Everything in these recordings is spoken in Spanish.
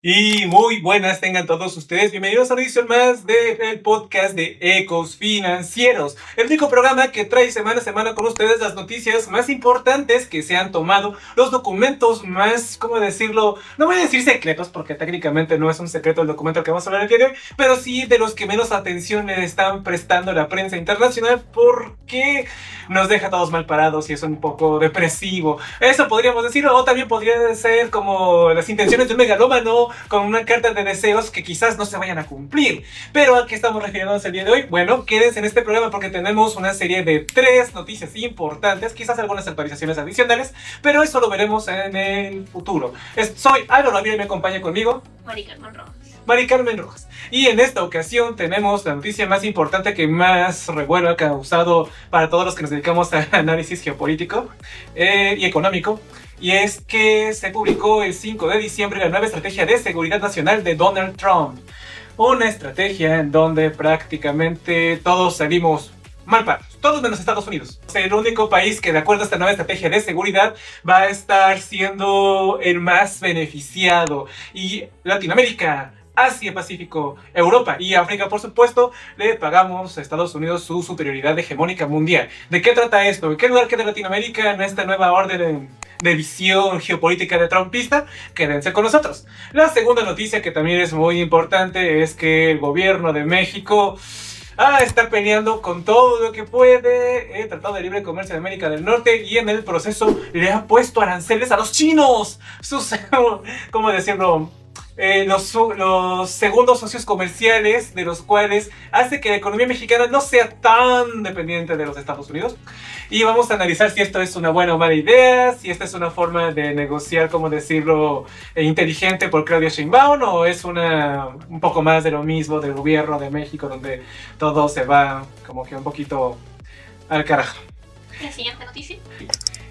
Y muy buenas tengan todos ustedes. Bienvenidos a una edición más del podcast de Ecos Financieros, el único programa que trae semana a semana con ustedes las noticias más importantes que se han tomado, los documentos más, ¿cómo decirlo? No voy a decir secretos porque técnicamente no es un secreto el documento que vamos a hablar el día de hoy, pero sí de los que menos atención le están prestando la prensa internacional porque nos deja a todos mal parados y es un poco depresivo. Eso podríamos decirlo, o también podría ser como las intenciones de un megalómano con una carta de deseos que quizás no se vayan a cumplir. Pero ¿a qué estamos refiriéndonos el día de hoy? Bueno, quédense en este programa porque tenemos una serie de 3 noticias importantes, quizás algunas actualizaciones adicionales, pero eso lo veremos en el futuro. Soy Álvaro Ravira y me acompaña conmigo Mari Carmen Rojas. Mari Carmen Rojas. Y en esta ocasión tenemos la noticia más importante que más revuelo ha causado para todos los que nos dedicamos al análisis geopolítico y económico. Y es que se publicó el 5 de diciembre la nueva estrategia de seguridad nacional de Donald Trump. Una estrategia en donde prácticamente todos salimos mal parados, todos menos Estados Unidos. Es el único país que de acuerdo a esta nueva estrategia de seguridad va a estar siendo el más beneficiado. Y Latinoamérica, Asia, Pacífico, Europa y África, por supuesto, le pagamos a Estados Unidos su superioridad hegemónica mundial. ¿De qué trata esto? ¿En qué lugar queda Latinoamérica en esta nueva orden de visión geopolítica de trumpista? Quédense con nosotros. La segunda noticia, que también es muy importante, es que el gobierno de México está peleando con todo lo que puede el Tratado de Libre Comercio de América del Norte y en el proceso le ha puesto aranceles a los chinos. ¿Cómo decirlo? Los segundos socios comerciales, de los cuales hace que la economía mexicana no sea tan dependiente de los Estados Unidos. Y vamos a analizar si esto es una buena o mala idea, si esta es una forma de negociar, como decirlo, inteligente por Claudia Sheinbaum, o es un poco más de lo mismo del gobierno de México, donde todo se va como que un poquito al carajo. La siguiente noticia.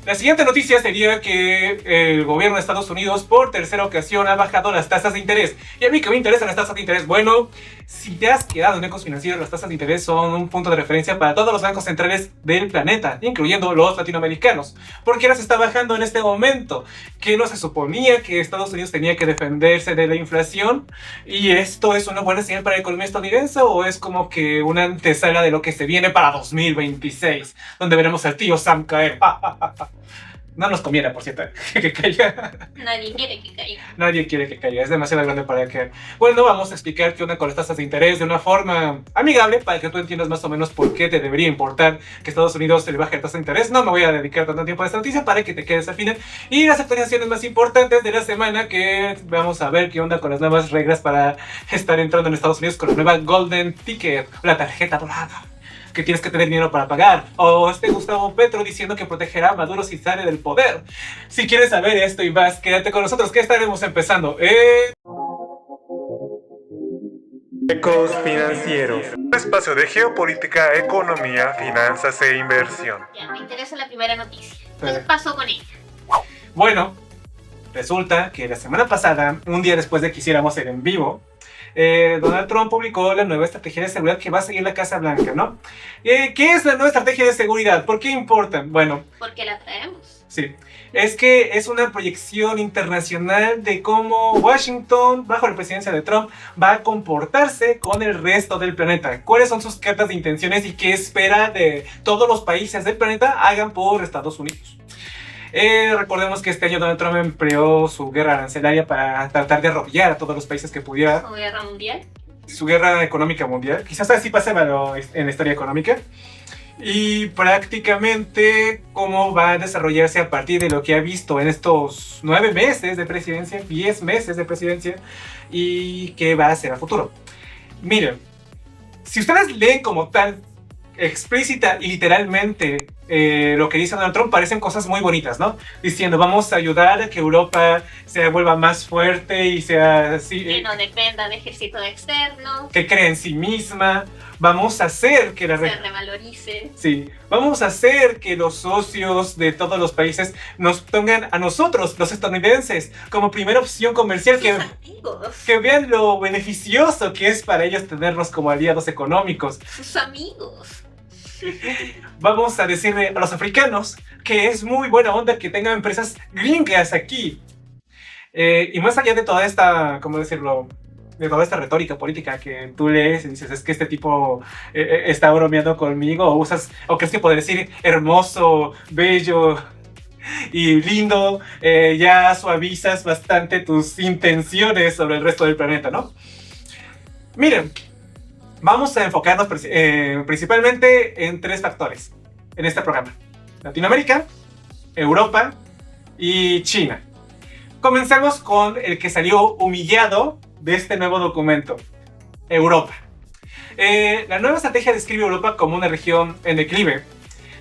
La siguiente noticia sería que el gobierno de Estados Unidos por tercera ocasión ha bajado las tasas de interés. Y a mí que me interesan las tasas de interés, bueno, si te has quedado en Ecos Financieros, las tasas de interés son un punto de referencia para todos los bancos centrales del planeta, incluyendo los latinoamericanos. ¿Por qué las está bajando en este momento? ¿Que no se suponía que Estados Unidos tenía que defenderse de la inflación? ¿Y esto es una buena señal para la economía estadounidense o es como que una antesala de lo que se viene para 2026, donde veremos al tío Sam caer? No nos conviene, por cierto, que caiga. Nadie quiere que caiga. Nadie quiere que caiga, es demasiado grande para caer. Bueno, vamos a explicar qué onda con las tasas de interés de una forma amigable para que tú entiendas más o menos por qué te debería importar que Estados Unidos se le baje la tasa de interés. No me voy a dedicar tanto tiempo a esta noticia para que te quedes al final. Y las actualizaciones más importantes de la semana, que vamos a ver qué onda con las nuevas reglas para estar entrando en Estados Unidos con la nueva Golden Ticket, la tarjeta dorada, que tienes que tener dinero para pagar, o Gustavo Petro diciendo que protegerá a Maduro si sale del poder. Si quieres saber esto y más, quédate con nosotros, que estaremos empezando Ecos Financieros, un espacio de geopolítica, economía, finanzas e inversión. Ya, me interesa la primera noticia. ¿Qué pasó con ella? Bueno, resulta que la semana pasada, un día después de que hiciéramos el en vivo, Donald Trump publicó la nueva estrategia de seguridad que va a seguir la Casa Blanca, ¿no? ¿Qué es la nueva estrategia de seguridad? ¿Por qué importa? Bueno, porque la traemos. Sí, es que es una proyección internacional de cómo Washington, bajo la presidencia de Trump, va a comportarse con el resto del planeta. ¿Cuáles son sus cartas de intenciones y qué espera de todos los países del planeta hagan por Estados Unidos? Recordemos que este año Donald Trump empleó su guerra arancelaria para tratar de arrodillar a todos los países que pudiera. ¿Su guerra mundial? Su guerra económica mundial. Quizás así pase en la historia económica. Y prácticamente cómo va a desarrollarse a partir de lo que ha visto en estos 9 meses de presidencia, 10 meses de presidencia, y qué va a hacer a futuro. Miren, si ustedes leen como tal, explícita y literalmente lo que dice Donald Trump, parecen cosas muy bonitas, ¿no? Diciendo, vamos a ayudar a que Europa se vuelva más fuerte y sea así, que no dependa de ejército externo, que cree en sí misma. Vamos a hacer que se revalorice. Sí, vamos a hacer que los socios de todos los países nos pongan a nosotros, los estadounidenses, como primera opción comercial. Que vean lo beneficioso que es para ellos tenernos como aliados económicos. Sus amigos. Vamos a decirle a los africanos que es muy buena onda que tengan empresas gringas aquí. Y más allá de toda esta, ¿cómo decirlo? De toda esta retórica política que tú lees y dices, es que este tipo está bromeando conmigo, o crees que poder decir hermoso, bello y lindo, ya suavizas bastante tus intenciones sobre el resto del planeta, ¿no? Miren, vamos a enfocarnos principalmente en 3 factores en este programa: Latinoamérica, Europa y China. Comencemos con el que salió humillado de este nuevo documento: Europa. La nueva estrategia describe a Europa como una región en declive,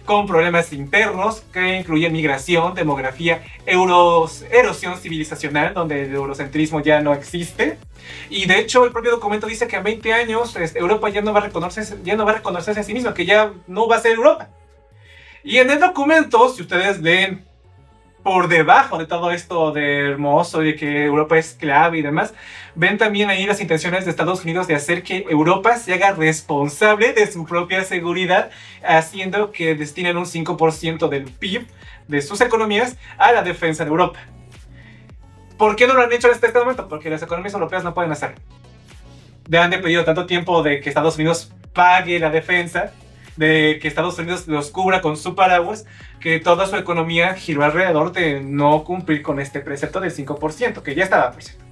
con problemas internos que incluyen migración, demografía, erosión civilizacional, donde el eurocentrismo ya no existe. Y de hecho el propio documento dice que en 20 años Europa ya no va a reconocerse a sí misma, que ya no va a ser Europa. Y en el documento, si ustedes leen por debajo de todo esto de hermoso, de que Europa es clave y demás, ven también ahí las intenciones de Estados Unidos de hacer que Europa se haga responsable de su propia seguridad, haciendo que destinen un 5% del PIB de sus economías a la defensa de Europa. ¿Por qué no lo han hecho en este momento? Porque las economías europeas no pueden hacerlo. Ya han pedido tanto tiempo de que Estados Unidos pague la defensa, de que Estados Unidos los cubra con su paraguas, que toda su economía giró alrededor de no cumplir con este precepto del 5%, que ya estaba presente.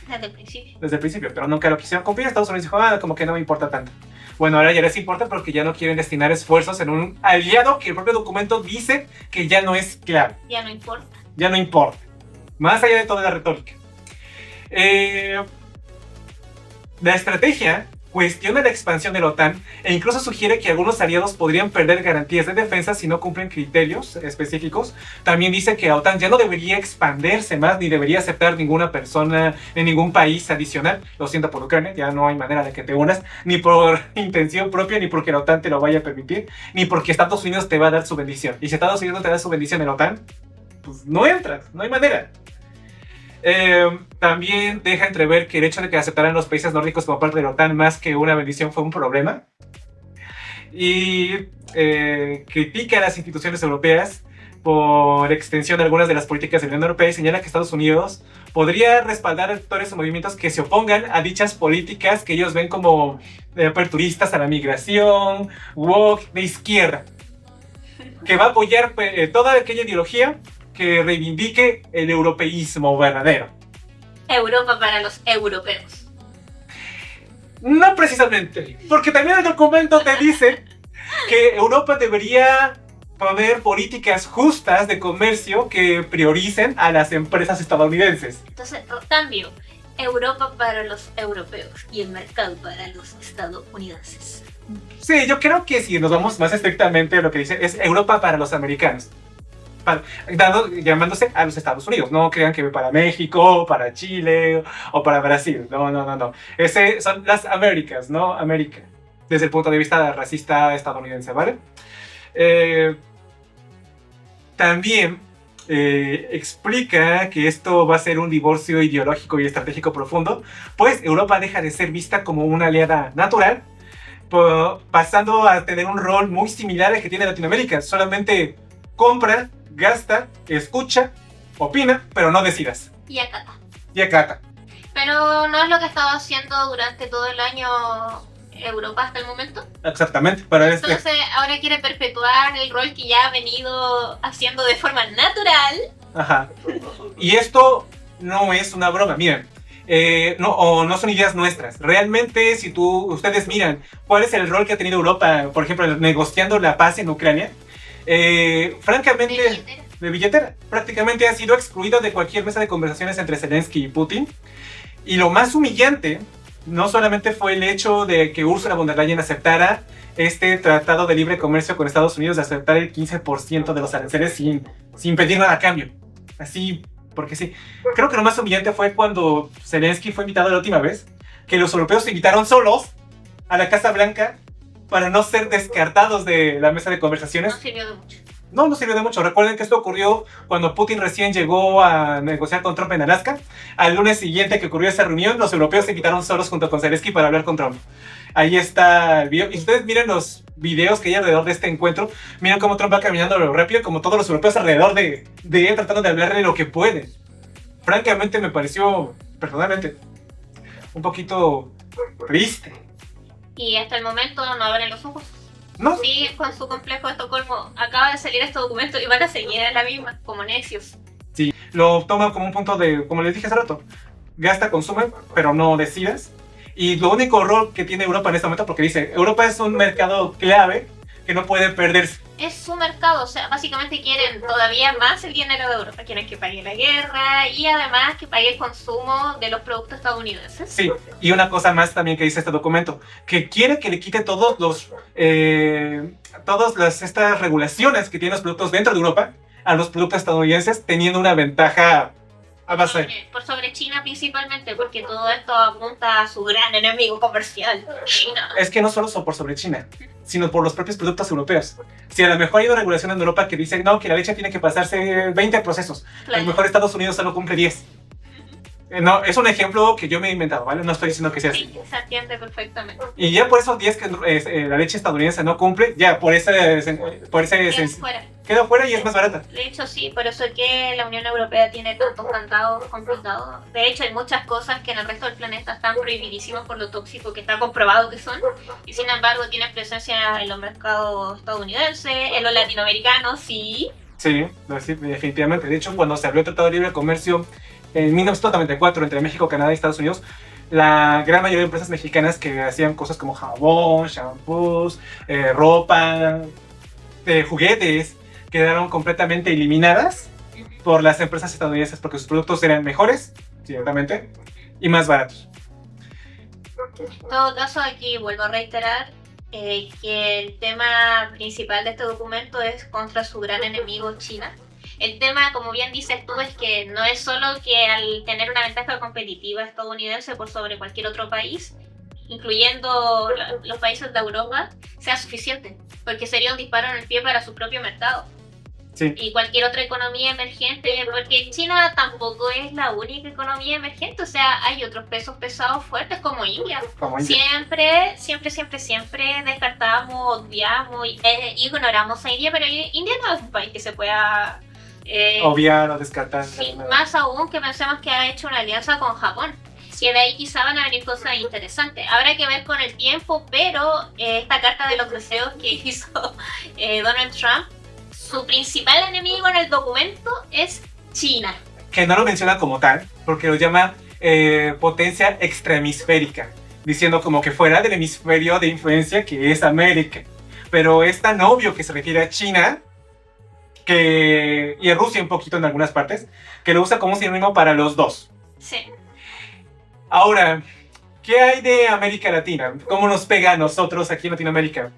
Desde el principio, pero nunca lo quisieron cumplir. Estados Unidos dijo, como que no me importa tanto. Bueno, ahora ya les importa porque ya no quieren destinar esfuerzos en un aliado que el propio documento dice que ya no es clave. Ya no importa. Ya no importa. Más allá de toda la retórica. La estrategia cuestiona la expansión de la OTAN e incluso sugiere que algunos aliados podrían perder garantías de defensa si no cumplen criterios específicos. También dice que la OTAN ya no debería expandirse más, ni debería aceptar ninguna persona en ningún país adicional. Lo siento por Ucrania, ya no hay manera de que te unas, ni por intención propia, ni porque la OTAN te lo vaya a permitir, ni porque Estados Unidos te va a dar su bendición. Y si Estados Unidos no te da su bendición en la OTAN, pues no entras, no hay manera. También deja entrever que el hecho de que aceptaran los países nórdicos como parte de la OTAN más que una bendición fue un problema. Y critica a las instituciones europeas por extensión de algunas de las políticas de la Unión Europea y señala que Estados Unidos podría respaldar actores o movimientos que se opongan a dichas políticas que ellos ven como aperturistas a la migración, woke, de izquierda, que va a apoyar toda aquella ideología que reivindique el europeísmo verdadero. Europa para los europeos. No precisamente, porque también el documento te dice que Europa debería poner políticas justas de comercio que prioricen a las empresas estadounidenses. Entonces, cambio, Europa para los europeos y el mercado para los estadounidenses. Sí, yo creo que si nos vamos más estrictamente a lo que dice, es Europa para los americanos. Llamándose a los Estados Unidos. No crean que para México, para Chile o para Brasil. No. Ese son las Américas, ¿no? América. Desde el punto de vista racista estadounidense, ¿vale? También explica que esto va a ser un divorcio ideológico y estratégico profundo, pues Europa deja de ser vista como una aliada natural, pasando a tener un rol muy similar al que tiene Latinoamérica. Solamente compra, gasta, escucha, opina, pero no decidas. Y acata. Y acata. Pero no es lo que estaba haciendo durante todo el año Europa hasta el momento. Exactamente. Pero entonces ahora quiere perpetuar el rol que ya ha venido haciendo de forma natural. Ajá. Y esto no es una broma, miren. No son ideas nuestras. Realmente, si ustedes miran cuál es el rol que ha tenido Europa, por ejemplo, negociando la paz en Ucrania, francamente, de billetera. Prácticamente ha sido excluido de cualquier mesa de conversaciones entre Zelensky y Putin. Y lo más humillante no solamente fue el hecho de que Ursula von der Leyen aceptara este tratado de libre comercio con Estados Unidos, de aceptar el 15% de los aranceles sin pedir nada a cambio. Así, porque sí. Creo que lo más humillante fue cuando Zelensky fue invitado la última vez, que los europeos se invitaron solos a la Casa Blanca para no ser descartados de la mesa de conversaciones. No sirvió de mucho. No sirvió de mucho. Recuerden que esto ocurrió cuando Putin recién llegó a negociar con Trump en Alaska. Al lunes siguiente que ocurrió esa reunión, los europeos se quitaron solos junto con Zelensky para hablar con Trump. Ahí está el video. Y si ustedes miren los videos que hay alrededor de este encuentro, miren cómo Trump va caminando rápido, como todos los europeos alrededor de él, tratando de hablarle lo que puede. francamente me pareció, personalmente, un poquito triste. Y hasta el momento no abren los ojos. No, Siguen con su complejo de Estocolmo. Acaba de salir este documento y van a seguir en la misma, como necios. sí, lo toma como un punto de, como les dije hace rato, gasta, consume, pero no decidas. Y lo único rol que tiene Europa en este momento, porque dice, Europa es un mercado clave que no puede perderse. Es su mercado, o sea, básicamente quieren todavía más el dinero de Europa. Quieren que pague la guerra y además que pague el consumo de los productos estadounidenses. Sí, y una cosa más también que dice este documento, que quiere que le quite estas regulaciones que tienen los productos dentro de Europa a los productos estadounidenses, teniendo una ventaja a base. Por sobre China principalmente, porque todo esto apunta a su gran enemigo comercial, China. Es que no solo son por sobre China, sino por los propios productos europeos. Si a lo mejor hay una regulación en Europa que dice no, que la leche tiene que pasarse 20 procesos, a lo mejor Estados Unidos solo cumple 10. No, es un ejemplo que yo me he inventado, ¿vale? No estoy diciendo que sea así. Sí, se entiende perfectamente. Y ya por esos 10 que la leche estadounidense no cumple, ya por ese queda fuera y es más barata. De hecho, sí, por eso es que la Unión Europea tiene tantos candados complicados. De hecho, hay muchas cosas que en el resto del planeta están prohibidísimas por lo tóxico que está comprobado que son. Y sin embargo, tienen presencia en los mercados estadounidenses, en los latinoamericanos, sí. Sí, definitivamente. De hecho, cuando se abrió el Tratado de Libre Comercio en 1994 entre México, Canadá y Estados Unidos, la gran mayoría de empresas mexicanas que hacían cosas como jabón, shampoos, ropa, juguetes, quedaron completamente eliminadas por las empresas estadounidenses porque sus productos eran mejores, ciertamente, y más baratos. En todo caso, aquí vuelvo a reiterar que el tema principal de este documento es contra su gran enemigo China. El tema, como bien dices tú, es que no es solo que al tener una ventaja competitiva estadounidense por sobre cualquier otro país, incluyendo los países de Europa, sea suficiente, porque sería un disparo en el pie para su propio mercado. Sí. Y cualquier otra economía emergente, porque China tampoco es la única economía emergente, o sea, hay otros pesos pesados fuertes como India. Siempre descartamos, odiamos y ignoramos a India, pero India no es un país que se pueda obviar o descartar. Sí, más aún que pensemos que ha hecho una alianza con Japón, que de ahí quizá van a venir cosas interesantes. Habrá que ver con el tiempo, pero esta carta de los deseos que hizo Donald Trump, su principal enemigo en el documento es China. Que no lo menciona como tal, porque lo llama potencia extrahemisférica, diciendo como que fuera del hemisferio de influencia que es América. Pero es tan obvio que se refiere a China, y a Rusia un poquito en algunas partes, que lo usa como sinónimo para los dos. Sí. Ahora, ¿qué hay de América Latina? ¿Cómo nos pega a nosotros aquí en Latinoamérica?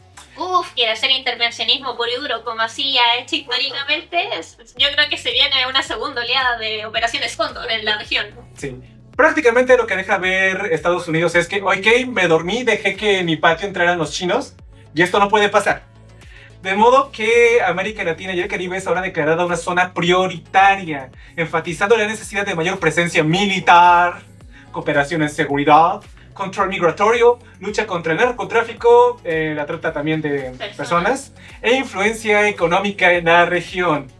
Quiere hacer intervencionismo puro y duro, como así ha hecho históricamente. Yo creo que se viene una segunda oleada de operaciones Cóndor en la región. Sí. Prácticamente lo que deja ver Estados Unidos es que, ok, me dormí, dejé que en mi patio entraran los chinos, y esto no puede pasar. De modo que América Latina y el Caribe es ahora declarada una zona prioritaria, enfatizando la necesidad de mayor presencia militar, cooperación en seguridad, control migratorio, lucha contra el narcotráfico, la trata también de personas, e influencia económica en la región.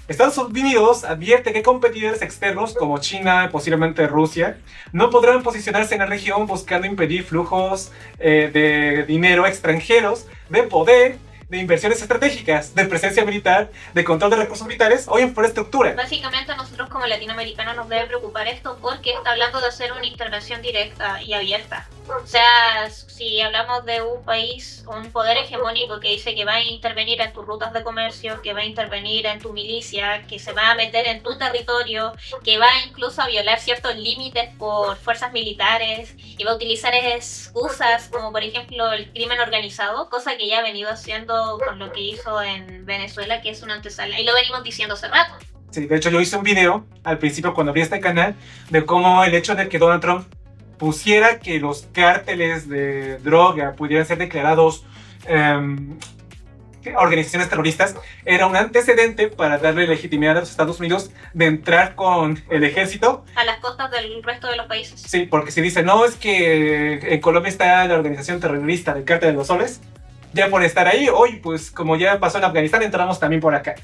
Estados Unidos advierte que competidores externos como China, posiblemente Rusia, no podrán posicionarse en la región buscando impedir flujos de dinero extranjeros, de poder, de inversiones estratégicas, de presencia militar, de control de recursos vitales o infraestructura. Básicamente a nosotros como latinoamericanos nos debe preocupar esto porque está hablando de hacer una intervención directa y abierta. O sea, si hablamos de un país, un poder hegemónico que dice que va a intervenir en tus rutas de comercio, que va a intervenir en tu milicia, que se va a meter en tu territorio, que va incluso a violar ciertos límites por fuerzas militares y va a utilizar excusas como por ejemplo el crimen organizado, cosa que ya ha venido haciendo con lo que hizo en Venezuela, que es una antesala, y lo venimos diciendo hace rato. Sí, de hecho yo hice un video al principio cuando abrí este canal de cómo el hecho de que Donald Trump pusiera que los cárteles de droga pudieran ser declarados organizaciones terroristas era un antecedente para darle legitimidad a los Estados Unidos de entrar con el ejército a las costas del resto de los países. Sí, porque si dice, no, es que en Colombia está la organización terrorista del Cártel de los Soles, ya por estar ahí, hoy pues como ya pasó en Afganistán, entramos también por acá.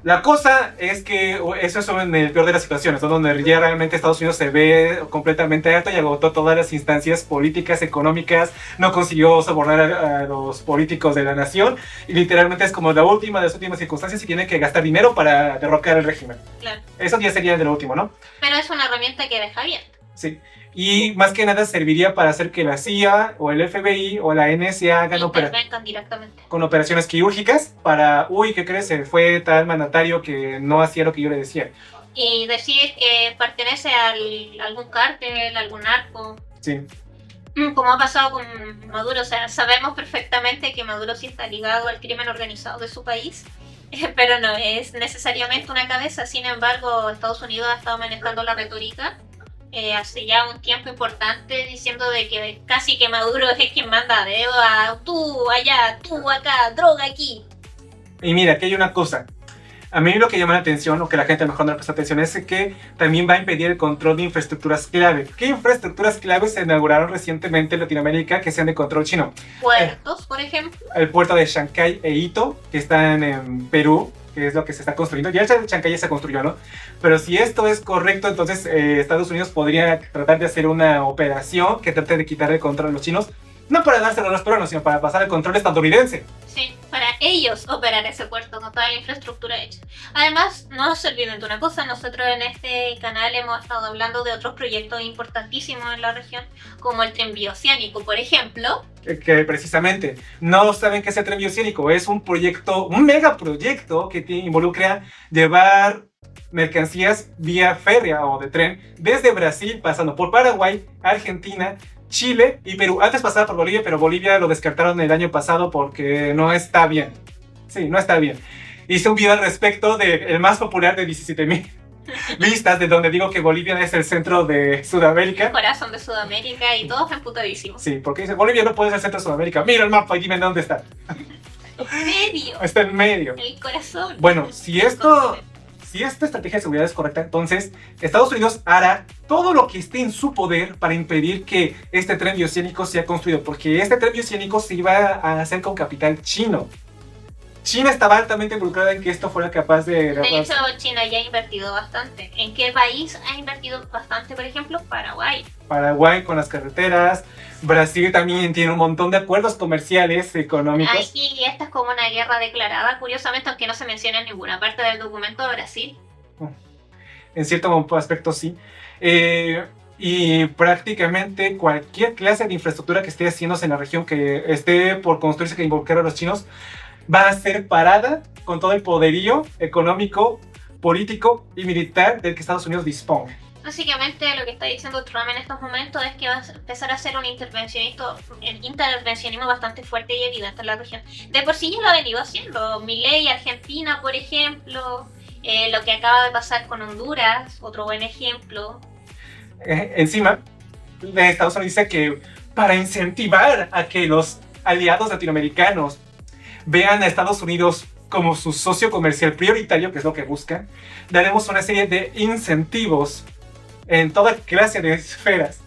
La cosa es que eso es en el peor de las situaciones, ¿no? Donde ya realmente Estados Unidos se ve completamente harto y agotó todas las instancias políticas, económicas, no consiguió sobornar a los políticos de la nación y literalmente es como la última de las últimas circunstancias y tiene que gastar dinero para derrocar el régimen. Claro. Eso ya sería de lo último, ¿no? Pero es una herramienta que deja abierta. Sí. Y más que nada serviría para hacer que la CIA o el FBI o la NSA hagan Intervengan directamente. con operaciones quirúrgicas para, uy, ¿qué crees? Se fue tal mandatario que no hacía lo que yo le decía. Y decir que pertenece a algún cártel, algún narco. Sí. Como ha pasado con Maduro, o sea, sabemos perfectamente que Maduro sí está ligado al crimen organizado de su país, pero no es necesariamente una cabeza. Sin embargo, Estados Unidos ha estado manejando la retórica hace ya un tiempo importante, diciendo de que casi que Maduro es quien manda dedo a tú allá, tú acá, droga aquí. Y mira, aquí hay una cosa. A mí lo que llama la atención, o que la gente a lo mejor no le presta atención, es que también va a impedir el control de infraestructuras clave. ¿Qué infraestructuras claves se inauguraron recientemente en Latinoamérica que sean de control chino? Puertos, por ejemplo. El puerto de Chancay e Ito, que están en Perú, que es lo que se está construyendo. Ya el de Chancay ya se construyó, ¿no? Pero si esto es correcto, entonces Estados Unidos podría tratar de hacer una operación que trate de quitar el control a los chinos, no para dárselo a los peruanos, sino para pasar el control estadounidense. Sí, para ellos operar ese puerto con toda la infraestructura hecha. Además, no se olviden de una cosa, nosotros en este canal hemos estado hablando de otros proyectos importantísimos en la región, como el tren bioceánico, por ejemplo. Que precisamente no saben qué es el tren bioceánico, es un proyecto, un megaproyecto que involucra llevar mercancías vía férrea o de tren desde Brasil, pasando por Paraguay, Argentina, Chile y Perú. Antes pasaba por Bolivia, pero Bolivia lo descartaron el año pasado porque no está bien. Sí, no está bien. Hice un video al respecto del más popular de 17,000 vistas, de donde digo que Bolivia es el centro de Sudamérica. El corazón de Sudamérica y todos emputadísimos. Sí, porque dice, Bolivia no puede ser el centro de Sudamérica. Mira el mapa y dime dónde está. En medio. Está en medio. El corazón. Bueno, si esta estrategia de seguridad es correcta, entonces Estados Unidos hará todo lo que esté en su poder para impedir que este tren bioceánico sea construido, porque este tren bioceánico se iba a hacer con capital chino. China estaba altamente involucrada en que esto fuera capaz de... De hecho, China ya ha invertido bastante. ¿En qué país ha invertido bastante? Por ejemplo, Paraguay. Paraguay con las carreteras. Brasil también tiene un montón de acuerdos comerciales, económicos. Aquí esta es como una guerra declarada, curiosamente, aunque no se menciona en ninguna parte del documento de Brasil. En cierto aspecto sí. Y prácticamente cualquier clase de infraestructura que esté haciéndose en la región, que esté por construirse, que involucre a los chinos, va a ser parada con todo el poderío económico, político y militar del que Estados Unidos dispone. Básicamente lo que está diciendo Trump en estos momentos es que va a empezar a hacer un intervencionismo bastante fuerte y evidente en la región. De por sí ya lo ha venido haciendo. Milei, Argentina, por ejemplo, lo que acaba de pasar con Honduras, otro buen ejemplo. Encima, Estados Unidos dice que para incentivar a que los aliados latinoamericanos vean a Estados Unidos como su socio comercial prioritario, que es lo que buscan, daremos una serie de incentivos en toda clase de esferas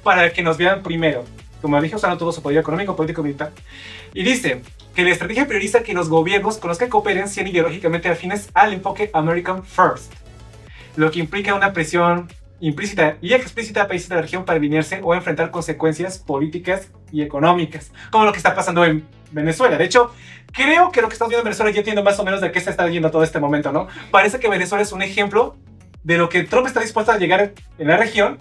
para que nos vean primero. Como dije, usando todo su poder económico, político y militar. Y dice que la estrategia prioriza que los gobiernos con los que cooperen sean ideológicamente afines al enfoque American First, lo que implica una presión implícita y explícita a países de la región para alinearse o enfrentar consecuencias políticas y económicas, como lo que está pasando en Venezuela. De hecho, creo que lo que estamos viendo en Venezuela ya entiendo más o menos de qué se está yendo todo este momento, ¿no? Parece que Venezuela es un ejemplo de lo que Trump está dispuesto a llegar en la región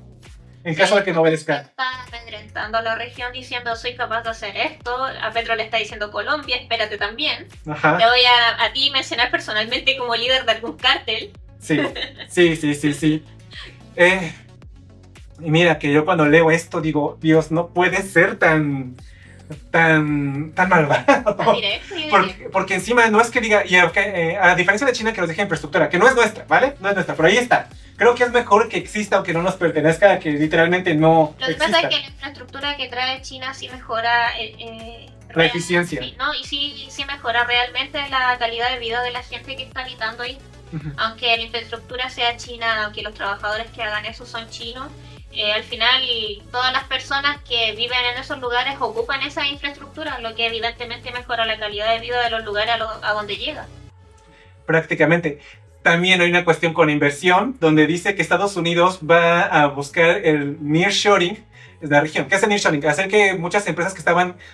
en caso de que no obedezca. Está amedrentando a la región diciendo soy capaz de hacer esto. A Petro le está diciendo Colombia, espérate también. Ajá. Te voy a ti mencionar personalmente como líder de algún cártel. Sí. Y mira que yo cuando leo esto digo, Dios, no puede ser tan malvado. Porque encima no es que diga, y a diferencia de China que nos deja infraestructura, que no es nuestra, ¿vale? No es nuestra, pero ahí está. Creo que es mejor que exista aunque no nos pertenezca, que literalmente no Lo que exista. pasa es que la infraestructura que trae China sí mejora la eficiencia. Sí, ¿no? Y sí mejora realmente la calidad de vida de la gente que está habitando ahí. Aunque la infraestructura sea china, aunque los trabajadores que hagan eso son chinos, al final todas las personas que viven en esos lugares ocupan esa infraestructura, lo que evidentemente mejora la calidad de vida de los lugares a donde llega. prácticamente. También hay una cuestión con inversión, donde dice que Estados Unidos va a buscar el nearshoring de la región. ¿Qué es el nearshoring? Hacer que muchas empresas que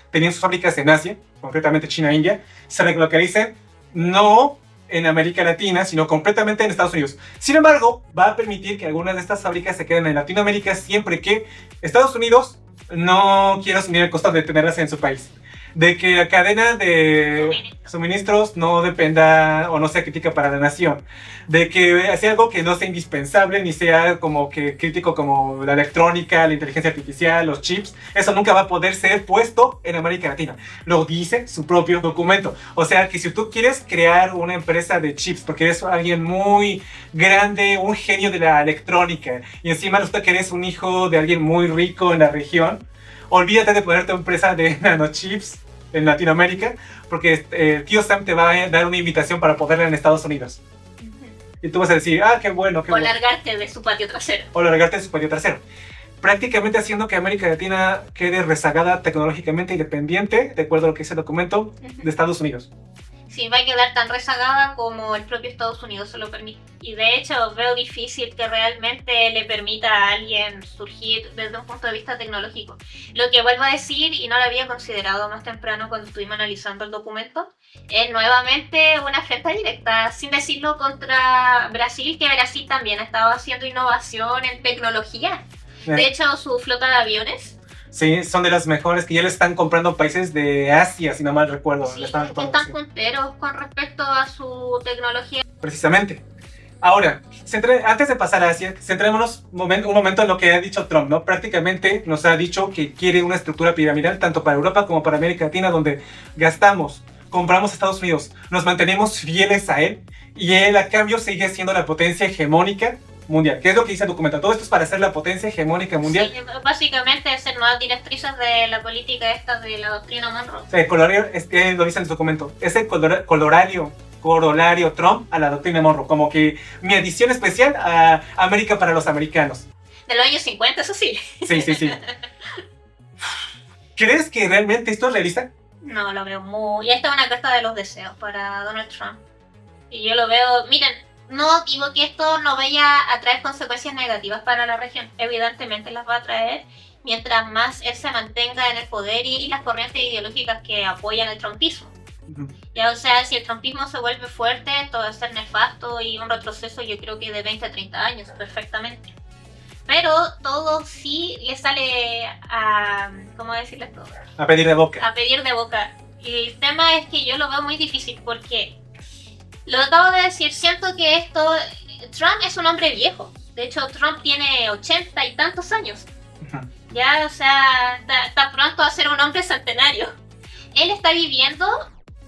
tenían sus fábricas en Asia, concretamente China e India, se relocalicen no en América Latina, sino completamente en Estados Unidos. Sin embargo, va a permitir que algunas de estas fábricas se queden en Latinoamérica siempre que Estados Unidos no quiera asumir el costo de tenerlas en su país. De que la cadena de suministros no dependa o no sea crítica para la nación. De que sea algo que no sea indispensable ni sea como que crítico como la electrónica, la inteligencia artificial, los chips. Eso nunca va a poder ser puesto en América Latina. Lo dice su propio documento. O sea que si tú quieres crear una empresa de chips porque eres alguien muy grande, un genio de la electrónica y encima resulta que eres un hijo de alguien muy rico en la región, olvídate de poner tu empresa de nanochips en Latinoamérica, porque tío Sam te va a dar una invitación para ponerla en Estados Unidos. Y tú vas a decir, qué bueno, qué o bueno. largarte de su patio trasero. O largarte de su patio trasero. Prácticamente haciendo que América Latina quede rezagada tecnológicamente independiente, de acuerdo a lo que dice el documento, de Estados Unidos. Sí, va a quedar tan rezagada como el propio Estados Unidos se lo permite. Y de hecho veo difícil que realmente le permita a alguien surgir desde un punto de vista tecnológico. Lo que vuelvo a decir, y no lo había considerado más temprano cuando estuvimos analizando el documento, es nuevamente una afrenta directa, sin decirlo, contra Brasil, que Brasil también ha estado haciendo innovación en tecnología. De hecho, su flota de aviones... Sí, son de las mejores que ya le están comprando países de Asia, si no mal recuerdo. Sí, están punteros con respecto a su tecnología. Precisamente. Ahora, antes de pasar a Asia, centrémonos un momento en lo que ha dicho Trump, ¿no? Prácticamente nos ha dicho que quiere una estructura piramidal tanto para Europa como para América Latina, donde gastamos, compramos a Estados Unidos, nos mantenemos fieles a él y él a cambio sigue siendo la potencia hegemónica mundial. ¿Qué es lo que dice el documento? Todo esto es para ser la potencia hegemónica mundial. Sí, básicamente es nuevas directrices de la política esta de la doctrina Monroe. Sí, el corolario, lo dice en el documento, es el corolario Trump a la doctrina Monroe, como que mi edición especial a América para los americanos. De los años 50, eso sí. Sí. ¿Crees que realmente esto es realista? No, lo veo muy... Esta es una carta de los deseos para Donald Trump. Y yo lo veo... Miren, no digo que esto no vaya a traer consecuencias negativas para la región. Evidentemente las va a traer mientras más él se mantenga en el poder y las corrientes ideológicas que apoyan el trumpismo. Ya, o sea, si el trumpismo se vuelve fuerte, esto va a ser nefasto y un retroceso yo creo que de 20 a 30 años, perfectamente. Pero todo sí le sale a... ¿Cómo decirle todo? A pedir de boca. A pedir de boca. Y el tema es que yo lo veo muy difícil porque... Lo acabo de decir, siento que esto... Trump es un hombre viejo. De hecho, Trump tiene 80 y tantos años. Ya, o sea, está pronto a ser un hombre centenario. Él está viviendo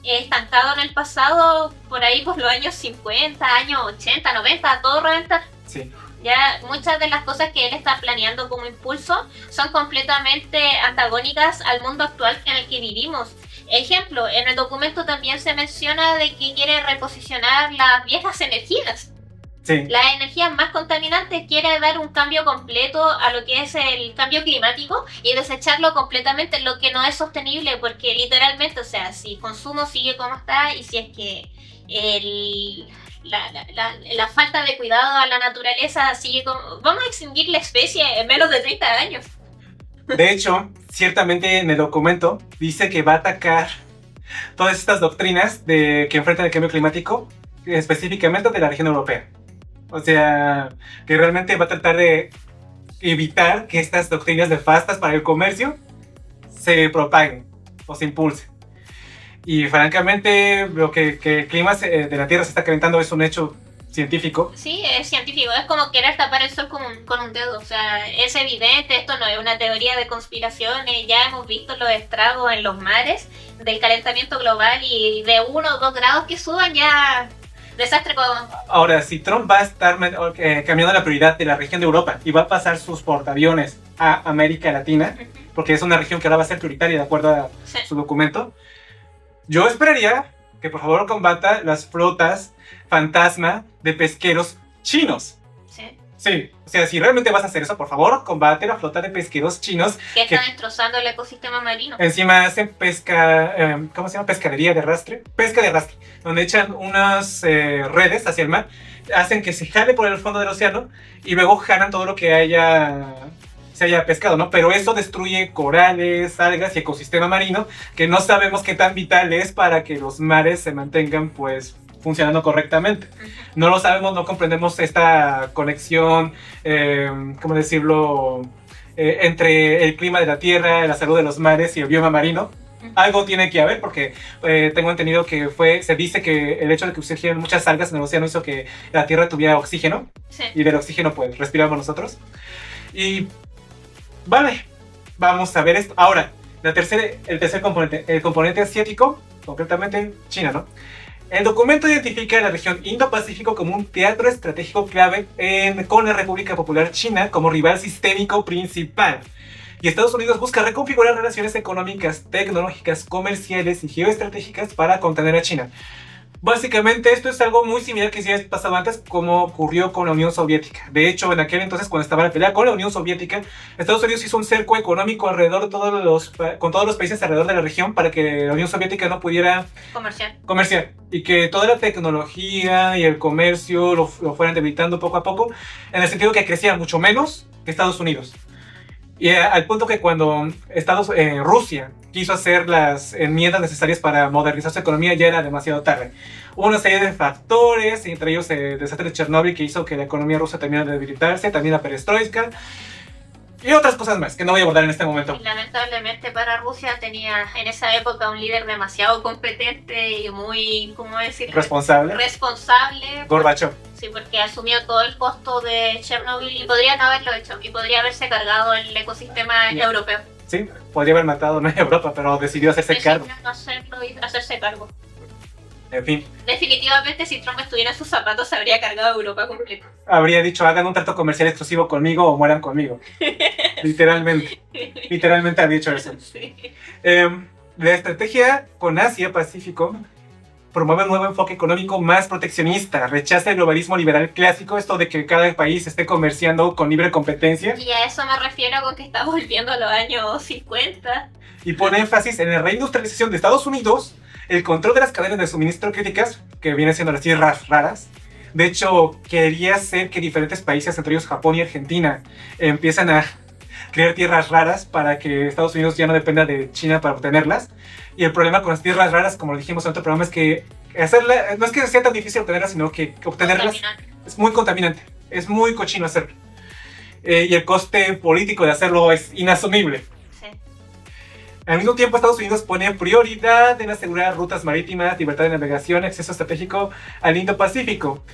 estancado en el pasado, por ahí por los años 50, años 80, 90, a todo reventar. Sí. Ya, muchas de las cosas que él está planeando como impulso son completamente antagónicas al mundo actual en el que vivimos. Ejemplo, en el documento también se menciona de que quiere reposicionar las viejas energías. Sí. Las energías más contaminantes, quiere dar un cambio completo a lo que es el cambio climático y desecharlo completamente, lo que no es sostenible, porque literalmente, o sea, si el consumo sigue como está y si es que la falta de cuidado a la naturaleza sigue como... Vamos a extinguir la especie en menos de 30 años. De hecho, ciertamente en el documento dice que va a atacar todas estas doctrinas que enfrentan el cambio climático, específicamente de la región europea. O sea, que realmente va a tratar de evitar que estas doctrinas nefastas para el comercio se propaguen o se impulsen. Y francamente, lo que el clima de la Tierra se está calentando es un hecho científico. Sí, es científico, es como querer tapar el sol con un dedo, o sea, es evidente, esto no es una teoría de conspiraciones, ya hemos visto los estragos en los mares del calentamiento global y de 1 o 2 grados que suban ya, desastre con... Ahora, si Trump va a estar cambiando la prioridad de la región de Europa y va a pasar sus portaaviones a América Latina, porque es una región que ahora va a ser prioritaria de acuerdo a su documento, yo esperaría que por favor combata las flotas fantasma de pesqueros chinos. Sí. Sí, o sea, si realmente vas a hacer eso, por favor, combate la flota de pesqueros chinos Que están destrozando el ecosistema marino. encima hacen pesca, ¿cómo se llama? Pescadería de arrastre. Pesca de arrastre, donde echan unas redes hacia el mar, hacen que se jale por el fondo del océano y luego jalan todo lo que se haya pescado, ¿no? Pero eso destruye corales, algas y ecosistema marino, que no sabemos qué tan vital es para que los mares se mantengan, pues, funcionando correctamente. No lo sabemos, no comprendemos esta conexión, ¿cómo decirlo? Entre el clima de la tierra, la salud de los mares y el bioma marino. Algo tiene que haber porque tengo entendido que se dice que el hecho de que surgieran muchas algas en el océano hizo que la tierra tuviera oxígeno. Sí. Y del oxígeno pues respiramos nosotros. Y vale, vamos a ver esto. Ahora, el tercer componente, el componente asiático, concretamente China, ¿no? El documento identifica a la región Indo-Pacífico como un teatro estratégico clave con la República Popular China como rival sistémico principal. Y Estados Unidos busca reconfigurar relaciones económicas, tecnológicas, comerciales y geoestratégicas para contener a China. Básicamente esto es algo muy similar que ya ha pasado antes, como ocurrió con la Unión Soviética. De hecho, en aquel entonces, cuando estaba la pelea con la Unión Soviética, Estados Unidos hizo un cerco económico alrededor de con todos los países alrededor de la región para que la Unión Soviética no pudiera comerciar y que toda la tecnología y el comercio lo fueran debilitando poco a poco, en el sentido que crecía mucho menos que Estados Unidos. Y al punto que cuando Rusia quiso hacer las enmiendas necesarias para modernizar su economía, ya era demasiado tarde. Hubo una serie de factores, entre ellos el desastre de Chernobyl, que hizo que la economía rusa terminara de debilitarse, también la perestroika, y otras cosas más que no voy a abordar en este momento. Y lamentablemente para Rusia tenía en esa época un líder demasiado competente y muy, ¿cómo decir? Responsable. Gorbachev. Sí, porque asumió todo el costo de Chernobyl y podría no haberlo hecho. Y podría haberse cargado el ecosistema europeo. Sí, podría haber matado no en Europa, pero decidió hacerse cargo. No hacerlo y hacerse cargo. En fin. Definitivamente, si Trump estuviera en sus zapatos, se habría cargado a Europa completa. Habría dicho, hagan un trato comercial exclusivo conmigo o mueran conmigo. Literalmente. Literalmente habría dicho eso. Sí. La estrategia con Asia-Pacífico promueve un nuevo enfoque económico más proteccionista, rechaza el globalismo liberal clásico, esto de que cada país esté comerciando con libre competencia. Y a eso me refiero con que está volviendo a los años 50. Y pone énfasis en la reindustrialización de Estados Unidos, el control de las cadenas de suministro críticas, que vienen siendo las tierras raras. De hecho, quería hacer que diferentes países, entre ellos Japón y Argentina, empiezan a crear tierras raras para que Estados Unidos ya no dependa de China para obtenerlas. Y el problema con las tierras raras, como lo dijimos en otro programa, es que no es que sea tan difícil obtenerlas, sino que obtenerlas es muy contaminante, es muy cochino hacerlo. Y el coste político de hacerlo es inasumible. Sí. Al mismo tiempo, Estados Unidos pone prioridad en asegurar rutas marítimas, libertad de navegación, acceso estratégico al Indo-Pacífico,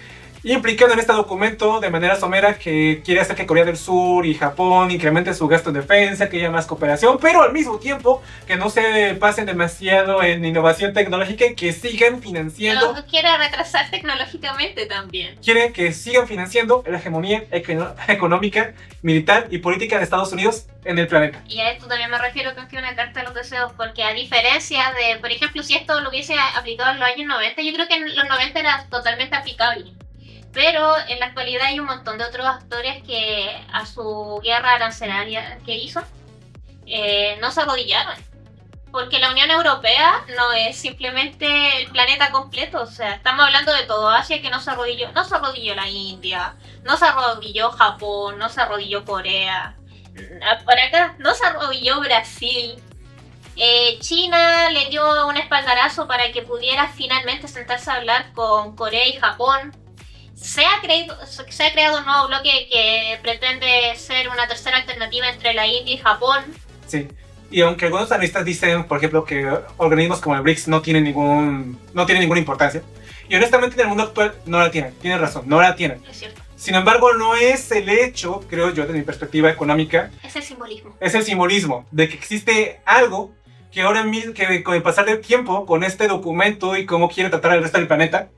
implicando en este documento de manera somera que quiere hacer que Corea del Sur y Japón incrementen su gasto en defensa, que haya más cooperación, pero al mismo tiempo que no se pasen demasiado en innovación tecnológica y que sigan financiando. Pero quiere retrasar tecnológicamente también. Quiere que sigan financiando la hegemonía económica, militar y política de Estados Unidos en el planeta. Y a esto también me refiero con que una carta de los deseos, porque a diferencia de, por ejemplo, si esto lo hubiese aplicado en los años 90, yo creo que en los 90 era totalmente aplicable. Pero en la actualidad hay un montón de otros actores que a su guerra arancelaria que hizo no se arrodillaron. Porque la Unión Europea no es simplemente el planeta completo. O sea, estamos hablando de todo Asia que no se arrodilló. No se arrodilló la India, no se arrodilló Japón, no se arrodilló Corea. Para acá, no se arrodilló Brasil. China le dio un espaldarazo para que pudiera finalmente sentarse a hablar con Corea y Japón. Se ha creado un nuevo bloque que pretende ser una tercera alternativa entre la India y Japón. Sí, y aunque algunos analistas dicen, por ejemplo, que organismos como el BRICS no tienen ninguna importancia, y honestamente en el mundo actual no la tienen, tienen razón, no la tienen. Es cierto. Sin embargo, no es el hecho, creo yo, desde mi perspectiva económica, Es el simbolismo. es el simbolismo de que existe algo que ahora mismo, que con el pasar del tiempo, con este documento y cómo quiere tratar al resto del planeta,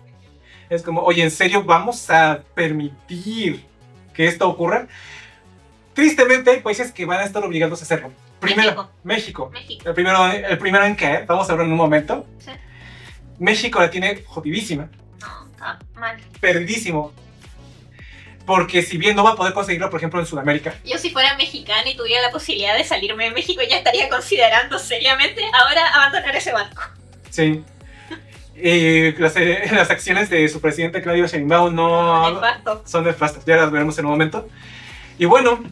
es como, oye, ¿en serio vamos a permitir que esto ocurra? Tristemente hay países que van a estar obligados a hacerlo. Primero, México. El primero en caer, vamos a hablar en un momento. Sí. México la tiene jodidísima. No, está mal. Perdidísimo. Porque si bien no va a poder conseguirlo, por ejemplo, en Sudamérica. Yo si fuera mexicana y tuviera la posibilidad de salirme de México, ya estaría considerando seriamente ahora abandonar ese barco. Sí. Y las acciones de su presidente Claudio Sheinbaum no son nefastas, ya las veremos en un momento. Y bueno,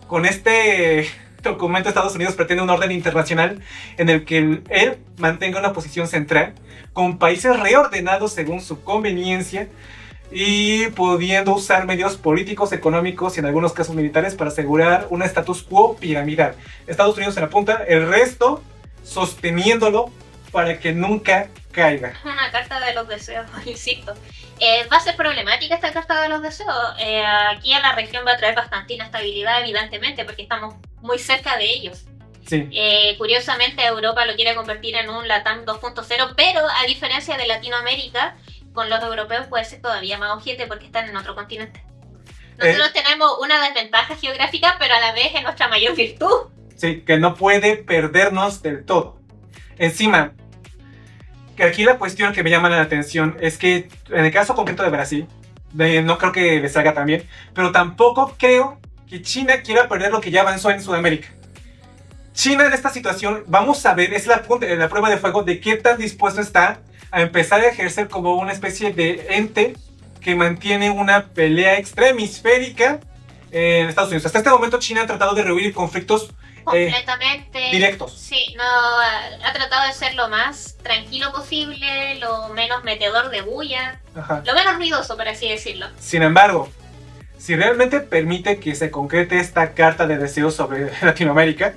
con este documento Estados Unidos pretende un orden internacional en el que él mantenga una posición central, con países reordenados según su conveniencia y pudiendo usar medios políticos, económicos y en algunos casos militares para asegurar un status quo piramidal. Estados Unidos en la punta, el resto sosteniéndolo para que nunca caiga. Una carta de los deseos, insisto. Va a ser problemática esta carta de los deseos. Aquí a la región va a traer bastante inestabilidad, evidentemente, porque estamos muy cerca de ellos. Sí. Curiosamente, Europa lo quiere convertir en un LATAM 2.0, pero a diferencia de Latinoamérica, con los europeos puede ser todavía más ojete porque están en otro continente. Nosotros tenemos una desventaja geográfica, pero a la vez es nuestra mayor virtud. Sí, que no puede perdernos del todo. Encima, que aquí la cuestión que me llama la atención es que en el caso concreto de Brasil, no creo que le salga tan bien, pero tampoco creo que China quiera perder lo que ya avanzó en Sudamérica. China en esta situación, vamos a ver, es la prueba de fuego de qué tan dispuesto está a empezar a ejercer como una especie de ente que mantiene una pelea extrahemisférica en Estados Unidos. Hasta este momento China ha tratado de rehuir conflictos completamente directos. Sí, no, ha tratado de ser lo más tranquilo posible, lo menos metedor de bulla, lo menos ruidoso, por así decirlo. Sin embargo, si realmente permite que se concrete esta carta de deseos sobre Latinoamérica,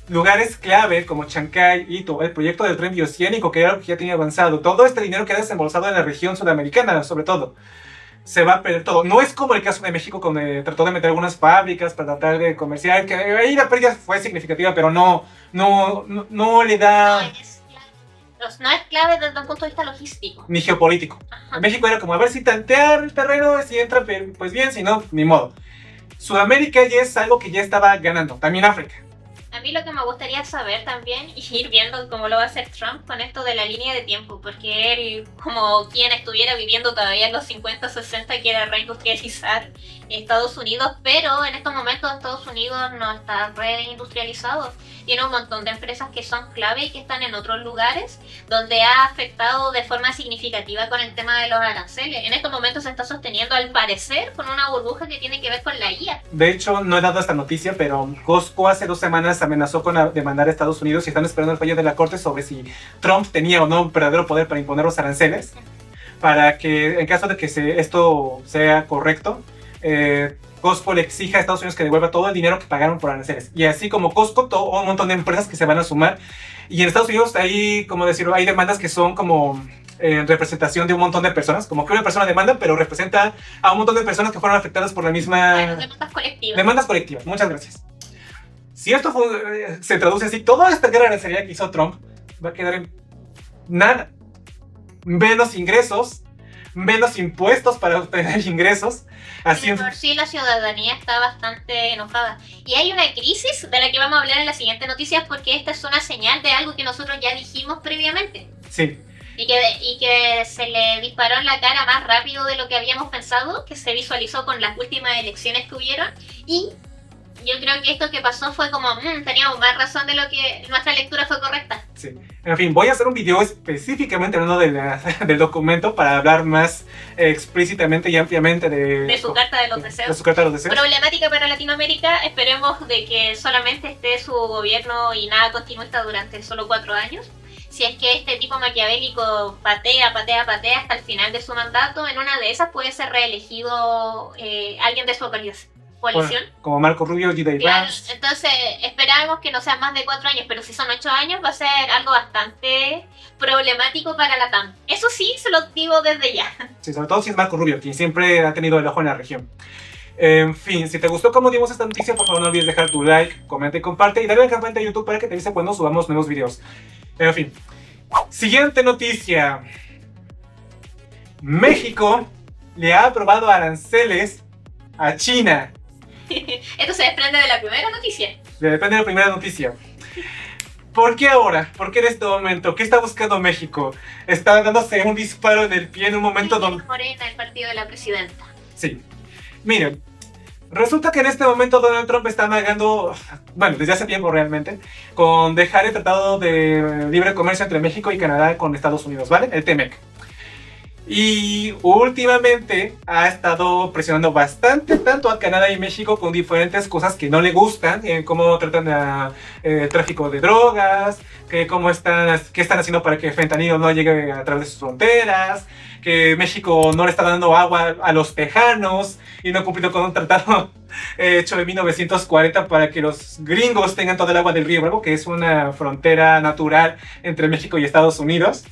lugares clave como Chancay, Ito, el proyecto del tren bioceánico que era algo que ya tenía avanzado, todo este dinero que ha desembolsado en la región sudamericana, sobre todo, se va a perder todo. No es como el caso de México, donde trató de meter algunas fábricas para tratar de comerciar, que ahí la pérdida fue significativa, pero no le da... No es clave desde un punto de vista logístico. Ni geopolítico. Ajá. En México era como a ver si tantear el terreno, si entra, pues bien, si no, ni modo. Sudamérica ya es algo que ya estaba ganando, también África. A mí lo que me gustaría saber también, y ir viendo cómo lo va a hacer Trump con esto de la línea de tiempo, porque él, como quien estuviera viviendo todavía en los 50, 60, quiere reindustrializar Estados Unidos, pero en estos momentos Estados Unidos no está reindustrializado. Tiene un montón de empresas que son clave y que están en otros lugares, donde ha afectado de forma significativa con el tema de los aranceles. En estos momentos se está sosteniendo, al parecer, con una burbuja que tiene que ver con la IA. De hecho, no he dado esta noticia, pero Costco hace 2 semanas amenazó con demandar a Estados Unidos y están esperando el fallo de la corte sobre si Trump tenía o no un verdadero poder para imponer los aranceles, para que en caso de que esto sea correcto, Costco le exija a Estados Unidos que devuelva todo el dinero que pagaron por aranceles. Y así como Costco, un montón de empresas que se van a sumar. Y en Estados Unidos hay, como decirlo, hay demandas que son como representación de un montón de personas. Como que una persona demanda, pero representa a un montón de personas que fueron afectadas por la misma... demandas colectivas. Demandas colectivas. Muchas gracias. Si esto se traduce así, toda esta guerra arancelaria que hizo Trump va a quedar en nada. Menos ingresos, menos impuestos para obtener ingresos. Así por sí la ciudadanía está bastante enojada. Y hay una crisis de la que vamos a hablar en la siguiente noticia, porque esta es una señal de algo que nosotros ya dijimos previamente. Sí. Y que se le disparó en la cara más rápido de lo que habíamos pensado, que se visualizó con las últimas elecciones que hubieron. Y yo creo que esto que pasó fue como, teníamos más razón de lo que nuestra lectura fue correcta. Sí. En fin, voy a hacer un video específicamente hablando del documento para hablar más explícitamente y ampliamente de su carta de los deseos. De su carta de los deseos. Problemática para Latinoamérica. Esperemos de que solamente esté su gobierno y nada continuista durante solo 4 años. Si es que este tipo maquiavélico patea hasta el final de su mandato, en una de esas puede ser reelegido alguien de su coalición. Bueno, como Marco Rubio, J.D. Vance. Entonces esperamos que no sean más de 4 años, pero si son 8 años va a ser algo bastante problemático para la TAM. Eso sí, se lo digo desde ya. Sí, sobre todo si es Marco Rubio, quien siempre ha tenido el ojo en la región. En fin, si te gustó cómo dimos esta noticia, por favor no olvides dejar tu like, comenta y comparte, y darle a la campanita de YouTube para que te avise cuando subamos nuevos videos. En fin, siguiente noticia. México le ha aprobado aranceles a China. Esto se desprende de la primera noticia. Depende de la primera noticia. ¿Por qué ahora? ¿Por qué en este momento? ¿Qué está buscando México? Está dándose un disparo en el pie en un momento donde... Morena, el partido de la presidenta. Sí. Miren, resulta que en este momento Donald Trump está amagando, bueno, desde hace tiempo realmente, con dejar el Tratado de Libre Comercio entre México y Canadá con Estados Unidos, ¿vale? El TEMEC. Y últimamente ha estado presionando bastante tanto a Canadá y México con diferentes cosas que no le gustan, cómo tratan el tráfico de drogas, qué están haciendo para que el fentanilo no llegue a través de sus fronteras, que México no le está dando agua a los tejanos y no ha cumplido con un tratado hecho en 1940 para que los gringos tengan todo el agua del Río Bravo, que es una frontera natural entre México y Estados Unidos.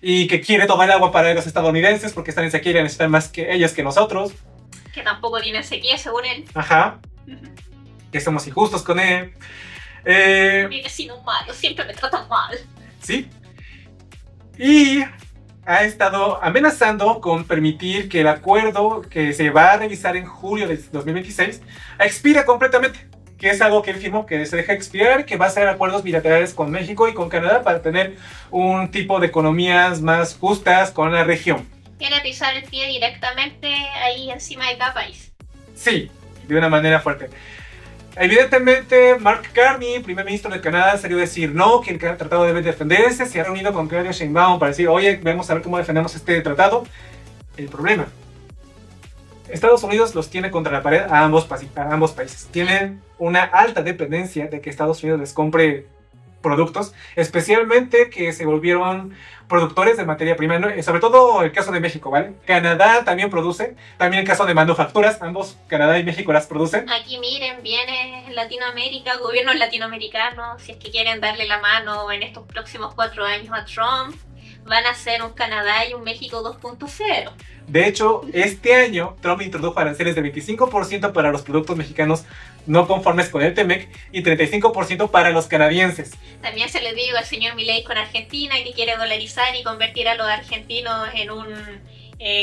Y que quiere todo el agua para los estadounidenses porque están en sequía y necesitan más que ellos que nosotros. Que tampoco tiene sequía, según él. Ajá. Que somos injustos con él. Mi vecino malo, siempre me tratan mal. Sí. Y ha estado amenazando con permitir que el acuerdo que se va a revisar en julio de 2026 expira completamente. Que es algo que él firmó, que se deja expirar, que va a ser acuerdos bilaterales con México y con Canadá para tener un tipo de economías más justas con la región. Quiere pisar el pie directamente ahí encima de cada país. Sí, de una manera fuerte. Evidentemente, Mark Carney, primer ministro de Canadá, salió a decir no, que el tratado debe defenderse. Se ha reunido con Claudia Sheinbaum para decir, oye, vamos a ver cómo defendemos este tratado. El problema, Estados Unidos los tiene contra la pared a ambos países. Tienen una alta dependencia de que Estados Unidos les compre productos, especialmente que se volvieron productores de materia prima, ¿no? Sobre todo el caso de México, ¿vale? Canadá también produce, también el caso de manufacturas, ambos, Canadá y México las producen. Aquí miren, viene Latinoamérica, gobiernos latinoamericanos, si es que quieren darle la mano en estos próximos 4 años a Trump, van a ser un Canadá y un México 2.0. De hecho, este año Trump introdujo aranceles de 25% para los productos mexicanos no conformes con el TEMEC y 35% para los canadienses. También se le digo al señor Milei con Argentina que quiere dolarizar y convertir a los argentinos en un,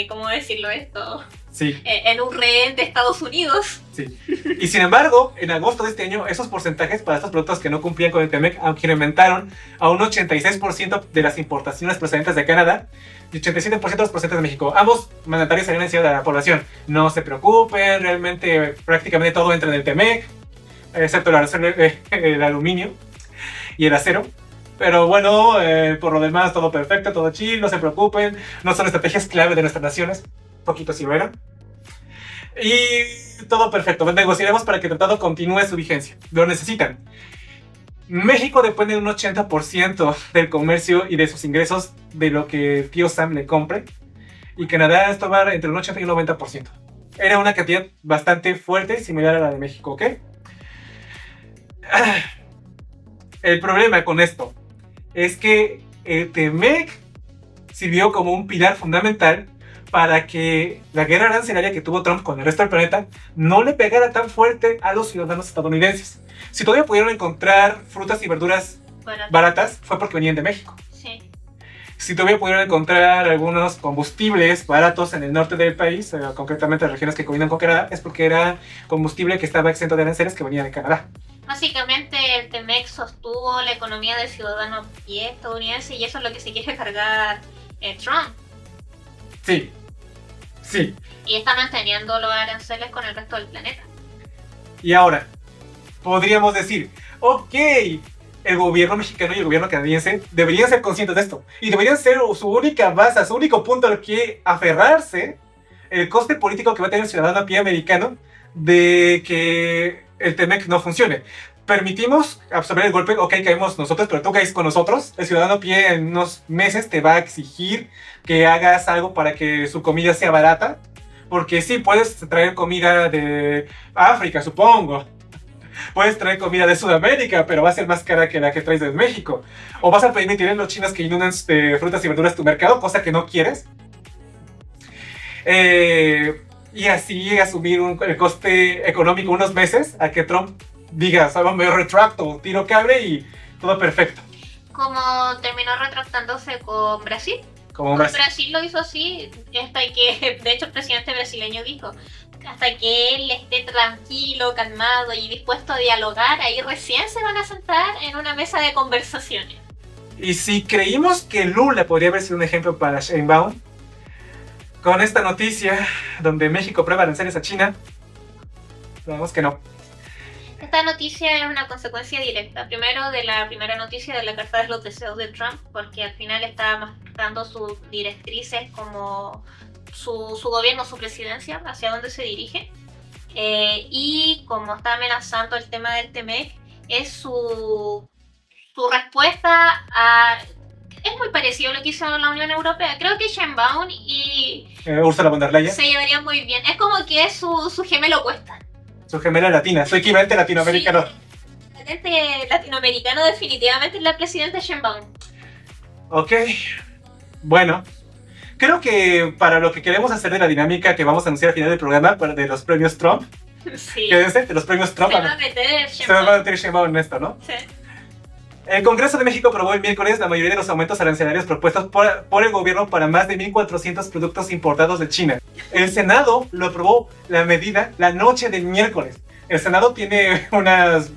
¿cómo decirlo esto? Sí. En un rehén de Estados Unidos. Sí. Y sin embargo, en agosto de este año, esos porcentajes para estos productos que no cumplían con el TEMEC incrementaron a un 86% de las importaciones procedentes de Canadá y 87% de los procedentes de México. Ambos mandatarios salieron diciendo a la población, no se preocupen, realmente prácticamente todo entra en el TEMEC, excepto el aluminio y el acero. Pero bueno, por lo demás todo perfecto, todo chill, no se preocupen, no son estrategias clave de nuestras naciones. Poquito si lo eran. Y todo perfecto. Negociaremos para que el tratado continúe su vigencia. Lo necesitan. México depende de un 80% del comercio y de sus ingresos de lo que tío Sam le compre. Y Canadá esto va entre un 80 y un 90%. Era una cantidad bastante fuerte, similar a la de México, ¿ok? El problema con esto es que el TEMEC sirvió como un pilar fundamental para que la guerra arancelaria que tuvo Trump con el resto del planeta no le pegara tan fuerte a los ciudadanos estadounidenses. Si todavía pudieron encontrar frutas y verduras baratas, fue porque venían de México. Sí. Si todavía pudieron encontrar algunos combustibles baratos en el norte del país, concretamente las regiones que colindan con Canadá, es porque era combustible que estaba exento de aranceles que venía de Canadá. Básicamente el TEMEC sostuvo la economía del ciudadano a pie estadounidense y eso es lo que se quiere cargar Trump. Sí. Sí. Y está manteniendo los aranceles con el resto del planeta. Y ahora, podríamos decir, ok, el gobierno mexicano y el gobierno canadiense deberían ser conscientes de esto. Y deberían ser su única base, su único punto al que aferrarse, el coste político que va a tener el ciudadano a pie americano de que el TEMEC no funcione. Permitimos absorber el golpe, ok, caemos nosotros, pero tú caes con nosotros. El ciudadano a pie en unos meses te va a exigir que hagas algo para que su comida sea barata. Porque sí, puedes traer comida de África, supongo. Puedes traer comida de Sudamérica, pero va a ser más cara que la que traes de México. O vas a permitir a los chinos que inundan frutas y verduras tu mercado, cosa que no quieres. Y así asumir el coste económico unos meses a que Trump diga, me retracto, tiro cable y todo perfecto. Como terminó retractándose con Brasil. Como Brasil lo hizo así, hasta que de hecho el presidente brasileño dijo, hasta que él esté tranquilo, calmado y dispuesto a dialogar, ahí recién se van a sentar en una mesa de conversaciones. Y si creímos que Lula podría haber sido un ejemplo para Sheinbaum, con esta noticia donde México prueba aranceles a China, vemos que no. Esta noticia es una consecuencia directa, primero de la primera noticia de la carta de los deseos de Trump, porque al final está marcando sus directrices como su gobierno, su presidencia, hacia dónde se dirige. Y como está amenazando el tema del TEMEC, es su respuesta a... Es muy parecido a lo que hizo la Unión Europea. Creo que Sheinbaum y Ursula von der Leyen, se llevarían muy bien. Es como que es su gemelo opuesta. su gemela latina, su equivalente latinoamericano. Sí, el latinoamericano definitivamente es la presidenta Sheinbaum. Ok, bueno, creo que para lo que queremos hacer de la dinámica que vamos a anunciar al final del programa, de los premios Trump, Sí. quédense, de los premios Trump, Se va a meter se va a Sheinbaum. meter Sheinbaum en esto, ¿no? Sí. El Congreso de México aprobó el miércoles la mayoría de los aumentos arancelarios propuestos por el gobierno para más de 1.400 productos importados de China. El Senado lo aprobó la medida la noche del miércoles. El Senado tiene unas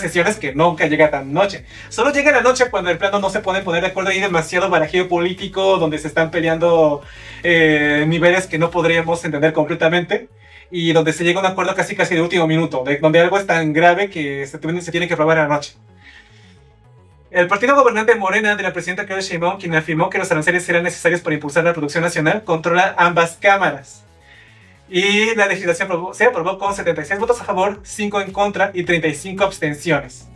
sesiones que nunca llega tan noche. Solo llega la noche cuando el plano no se pueden poner de acuerdo y hay demasiado barajeo político donde se están peleando niveles que no podríamos entender completamente y donde se llega a un acuerdo casi de último minuto, donde algo es tan grave que se tiene que aprobar a la noche. El partido gobernante Morena de la presidenta Claudia Sheinbaum, quien afirmó que los aranceles eran necesarios para impulsar la producción nacional, controla ambas cámaras. Y la legislación se aprobó con 76 votos a favor, 5 en contra y 35 abstenciones.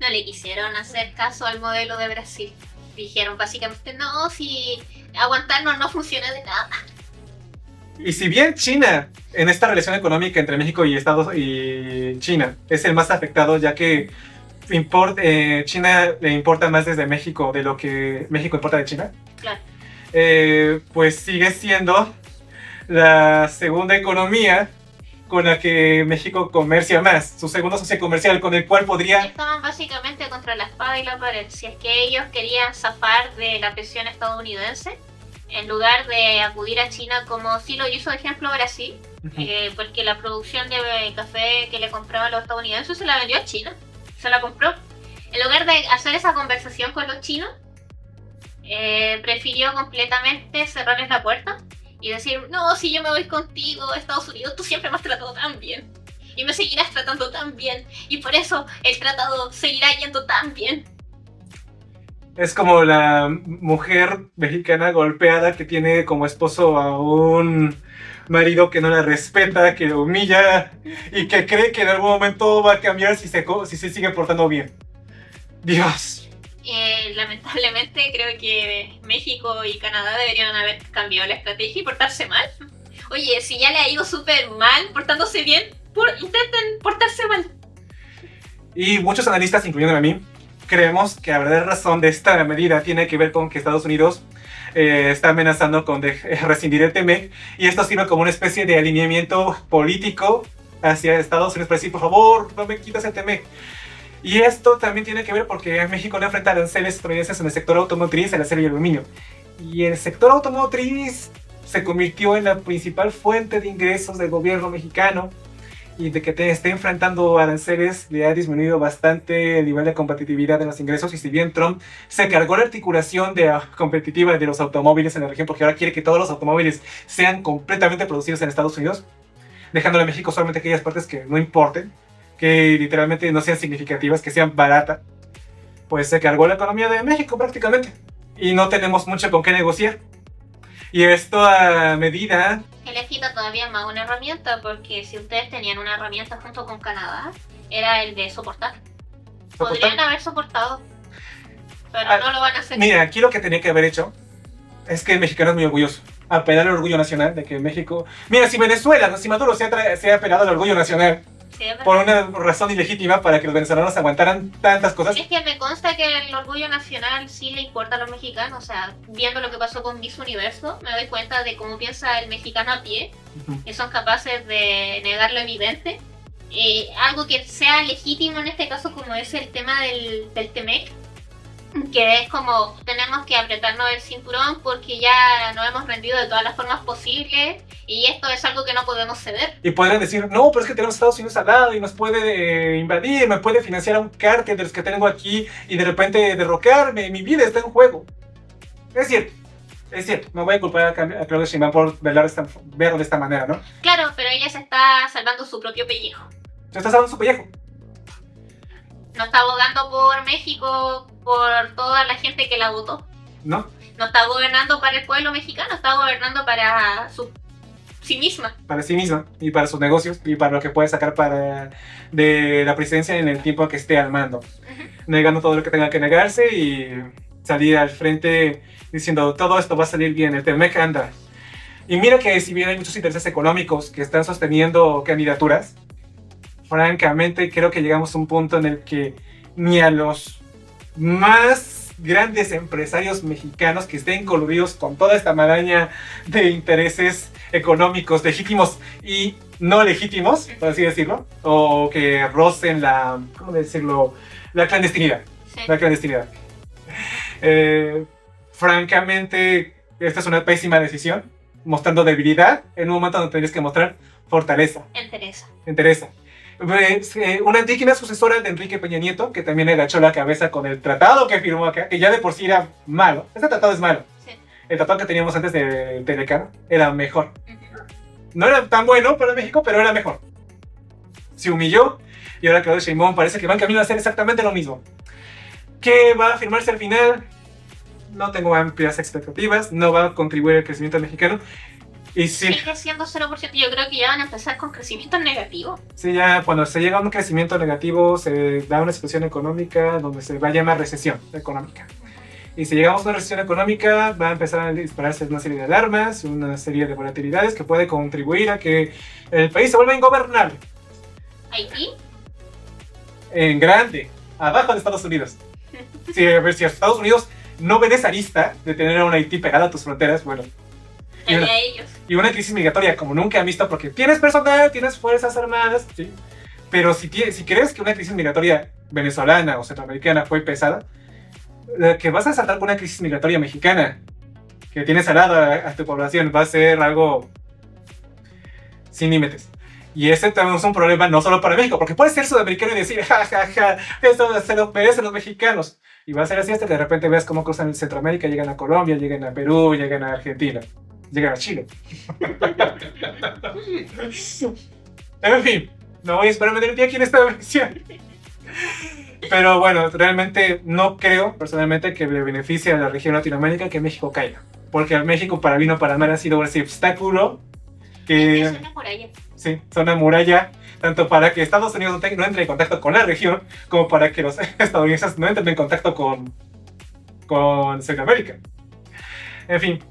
No le quisieron hacer caso al modelo de Brasil. Dijeron básicamente, no, si aguantarnos no funciona de nada. Y si bien China, en esta relación económica entre México y China, es el más afectado, ya que China le importa más desde México de lo que México importa de China, Claro. Pues sigue siendo la segunda economía con la que México comercia más, su segundo socio comercial con el cual podría... Estaban básicamente contra la espada y la pared. Si es que ellos querían zafar de la presión estadounidense, en lugar de acudir a China como sí lo hizo, de ejemplo, Brasil, porque la producción de café que le compraban los estadounidenses se la vendió a China, se la compró. En lugar de hacer esa conversación con los chinos, prefirió completamente cerrarles la puerta y decir, no, si yo me voy contigo, Estados Unidos, tú siempre me has tratado tan bien y me seguirás tratando tan bien y por eso el tratado seguirá yendo tan bien. Es como la mujer mexicana golpeada que tiene como esposo a un marido que no la respeta, que lo humilla y que cree que en algún momento va a cambiar si se sigue portando bien. Dios. Lamentablemente creo que México y Canadá deberían haber cambiado la estrategia y portarse mal. Oye, si ya le ha ido súper mal portándose bien, intenten portarse mal. Y muchos analistas, incluyéndome a mí, creemos que la verdadera razón de esta medida tiene que ver con que Estados Unidos está amenazando con rescindir el TEMEC y esto sirve como una especie de alineamiento político hacia Estados Unidos para decir, por favor, no me quitas el TEMEC. Y esto también tiene que ver porque México no enfrenta aranceles estadounidenses en el sector automotriz, el acero y el aluminio. Y el sector automotriz se convirtió en la principal fuente de ingresos del gobierno mexicano. Y de que esté enfrentando aranceles le ha disminuido bastante el nivel de competitividad de los ingresos. Y si bien Trump se cargó la articulación competitiva de los automóviles en la región, porque ahora quiere que todos los automóviles sean completamente producidos en Estados Unidos, dejándole a México solamente aquellas partes que no importen, que literalmente no sean significativas, que sean baratas, pues se cargó la economía de México prácticamente. Y no tenemos mucho con qué negociar. Y esto a medida... Que les quita todavía más una herramienta, porque si ustedes tenían una herramienta junto con Canadá, era el de soportar. Podrían haber soportado, pero no lo van a hacer. Mira, aquí lo que tenía que haber hecho es que el mexicano es muy orgulloso. Apelar al orgullo nacional de que México... Mira, si Venezuela, si Maduro se ha apelado al orgullo nacional, sí, por una razón ilegítima para que los venezolanos aguantaran tantas cosas. Es que me consta que el orgullo nacional sí le importa a los mexicanos. O sea, viendo lo que pasó con Miss Universo, me doy cuenta de cómo piensa el mexicano a pie, que son capaces de negar lo evidente. Algo que sea legítimo en este caso, como es el tema del TEMEC, que es como tenemos que apretarnos el cinturón porque ya nos hemos rendido de todas las formas posibles y esto es algo que no podemos ceder. Y podrían decir, no, pero es que tenemos Estados Unidos al lado y nos puede invadir, me puede financiar a un cártel de los que tengo aquí y de repente derrocarme, mi vida está en juego. Es cierto, no voy a culpar a Claudia Sheinbaum por verlo de esta manera, ¿no? Claro, pero ella se está salvando su propio pellejo. Se está salvando su pellejo. No está abogando por México, por toda la gente que la votó. ¿No? No está gobernando para el pueblo mexicano, está gobernando para sí misma. Para sí misma y para sus negocios y para lo que puede sacar de la presidencia en el tiempo que esté al mando. Negando todo lo que tenga que negarse y salir al frente diciendo todo esto va a salir bien, el Temec anda. Y mira que si bien hay muchos intereses económicos que están sosteniendo candidaturas, francamente creo que llegamos a un punto en el que ni a los más grandes empresarios mexicanos que estén coludidos con toda esta maraña de intereses económicos legítimos y no legítimos, por así decirlo, o que rocen ¿cómo decirlo? La clandestinidad. Sí. La clandestinidad. Francamente, esta es una pésima decisión, mostrando debilidad en un momento donde tendrías que mostrar fortaleza. Entereza. Una digna sucesora de Enrique Peña Nieto, que también agachó la cabeza con el tratado que firmó acá, que ya de por sí era malo. Este tratado es malo. Sí. El tratado que teníamos antes de Telecano era mejor. No era tan bueno para México, pero era mejor. Se humilló y ahora Claudia Sheinbaum parece que va en camino a hacer exactamente lo mismo. ¿Qué va a firmarse al final? No tengo amplias expectativas, no va a contribuir al crecimiento mexicano. Y sí, sigue siendo 0%, yo creo que ya van a empezar con crecimiento negativo. Sí, ya cuando se llega a un crecimiento negativo se da una situación económica donde se va a llamar recesión económica. Y si llegamos a una recesión económica va a empezar a dispararse una serie de alarmas, una serie de volatilidades que puede contribuir a que el país se vuelva ingobernable. ¿Haití? En grande, abajo de Estados Unidos. Si Estados Unidos no ven esa arista de tener a un Haití pegado a tus fronteras, bueno. Y una crisis migratoria como nunca han visto porque tienes personal, tienes fuerzas armadas, ¿sí? Pero si crees que una crisis migratoria venezolana o centroamericana fue pesada, que vas a saltar con una crisis migratoria mexicana que tienes al lado a tu población va a ser algo sin límites. Y ese también es un problema no solo para México, porque puedes ser sudamericano y decir, jajaja, esto se lo merecen los mexicanos. Y va a ser así hasta que de repente veas cómo cruzan Centroamérica, llegan a Colombia, llegan a Perú, llegan a Argentina, llegan a Chile. En fin, no voy a esperar meter el pie aquí en esta versión. Pero bueno, realmente no creo personalmente que le beneficie a la región Latinoamérica que México caiga. Porque a México, para bien o para mal, ha sido ese obstáculo que... Es una muralla. Sí, son una muralla, tanto para que Estados Unidos no entre en contacto con la región, como para que los estadounidenses no entren en contacto con Centroamérica. En fin,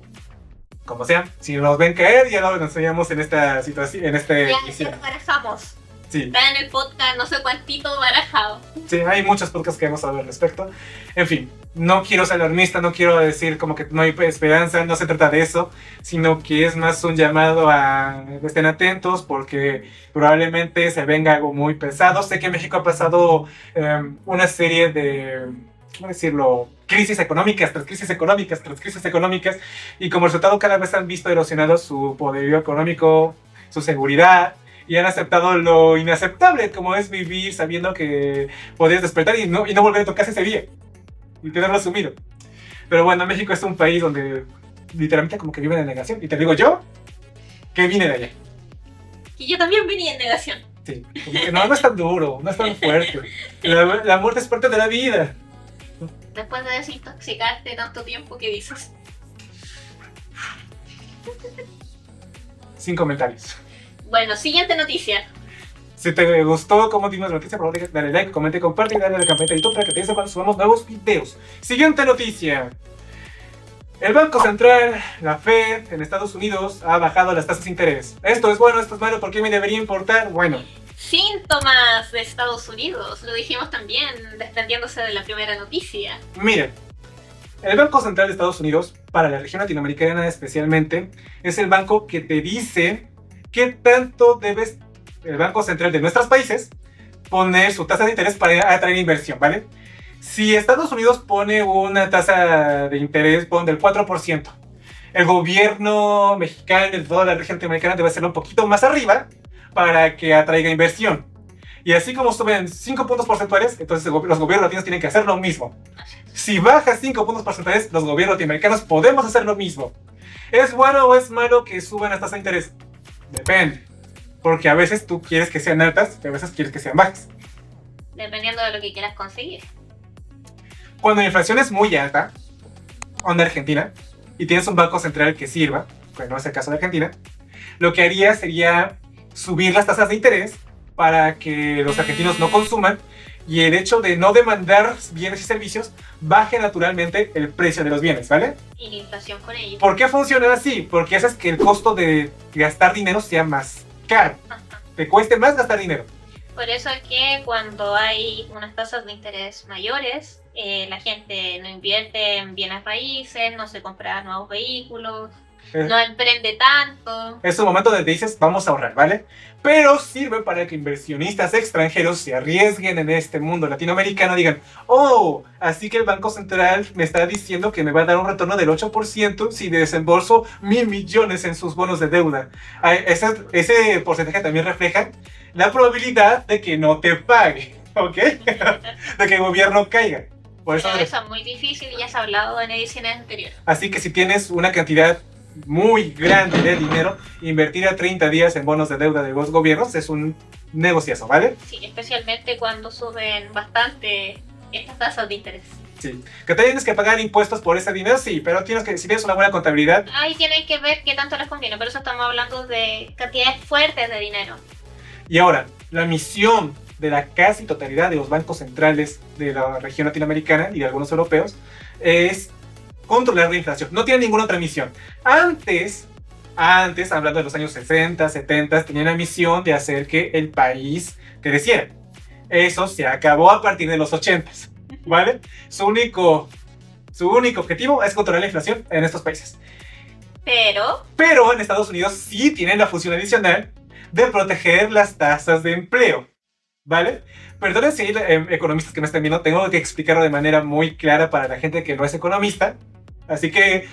como sea, si nos ven caer, ya lo enseñamos en esta situación, en este... Ya lo barajamos. Sí. Está en el podcast, no sé cuántito barajado. Sí, hay muchos podcasts que hemos hablado al respecto. En fin, no quiero ser alarmista, no quiero decir como que no hay esperanza, no se trata de eso, sino que es más un llamado a que estén atentos porque probablemente se venga algo muy pesado. Sé que México ha pasado una serie de, ¿cómo decirlo?, crisis económicas tras crisis económicas tras crisis económicas y como resultado cada vez han visto erosionado su poderío económico, su seguridad, y han aceptado lo inaceptable, como es vivir sabiendo que podrías despertar y no volver a tocarse ese día y tenerlo asumido. Pero bueno, México es un país donde literalmente como que viven en negación. Y te digo yo, que vine de allá. Y yo también venía en negación. Sí, porque no es tan duro, no es tan fuerte. La muerte es parte de la vida. Después de desintoxicarte tanto tiempo, ¿qué dices? Sin comentarios. Bueno, siguiente noticia. Si te gustó cómo dimos la noticia, por favor dale like, comente, comparte y dale a la campanita de YouTube para que te avise cuando subamos nuevos videos. Siguiente noticia. El Banco Central, la Fed, en Estados Unidos, ha bajado las tasas de interés. Esto es bueno, esto es malo, ¿por qué me debería importar? Bueno. Síntomas de Estados Unidos, lo dijimos también, desprendiéndose de la primera noticia. Miren, el Banco Central de Estados Unidos, para la región latinoamericana especialmente, es el banco que te dice qué tanto debes, el Banco Central de nuestros países, poner su tasa de interés para atraer inversión, ¿vale? Si Estados Unidos pone una tasa de interés del 4%, el gobierno mexicano y de toda la región latinoamericana debe hacerlo un poquito más arriba para que atraiga inversión. Y así como suben 5 puntos porcentuales, entonces los gobiernos latinos tienen que hacer lo mismo. Si baja 5 puntos porcentuales, los gobiernos latinoamericanos podemos hacer lo mismo. ¿Es bueno o es malo que suban las tasas de interés? Depende. Porque a veces tú quieres que sean altas y a veces quieres que sean bajas. Dependiendo de lo que quieras conseguir. Cuando la inflación es muy alta, onda Argentina, y tienes un banco central que sirva, que no es el caso de Argentina, lo que haría sería subir las tasas de interés para que los argentinos no consuman y el hecho de no demandar bienes y servicios baje naturalmente el precio de los bienes, ¿vale? Y la inflación con ello. ¿Por qué funciona así? Porque haces que el costo de gastar dinero sea más caro, te cueste más gastar dinero. Por eso es que cuando hay unas tasas de interés mayores, la gente no invierte en bienes raíces, no se compra nuevos vehículos, no emprende tanto. Es un momento donde dices, vamos a ahorrar, ¿vale? Pero sirve para que inversionistas extranjeros se arriesguen en este mundo latinoamericano, digan, oh, así que el Banco Central me está diciendo que me va a dar un retorno del 8% si desembolso 1,000 millones en sus bonos de deuda. Ese porcentaje también refleja la probabilidad de que no te pague, ¿ok? De que el gobierno caiga. Por eso, Pero eso es muy difícil y ya se ha hablado en ediciones anteriores. así que si tienes una cantidad muy grande de dinero, invertir a 30 días en bonos de deuda de los gobiernos es un negociazo, ¿vale? Sí, especialmente cuando suben bastante estas tasas de interés. Sí. ¿Que tienes que pagar impuestos por ese dinero? Sí, pero si tienes una buena contabilidad. Ahí tienen que ver qué tanto les conviene, por eso estamos hablando de cantidades fuertes de dinero. Y ahora, la misión de la casi totalidad de los bancos centrales de la región latinoamericana y de algunos europeos es controlar la inflación. No tiene ninguna otra misión. Antes, hablando de los años 60, 70, tenían la misión de hacer que el país creciera. Eso se acabó a partir de los 80, ¿vale? Su único objetivo es controlar la inflación en estos países. Pero en Estados Unidos sí tienen la función adicional de proteger las tasas de empleo, ¿vale? Perdonen si hay economistas que me están viendo, tengo que explicarlo de manera muy clara para la gente que no es economista. Así que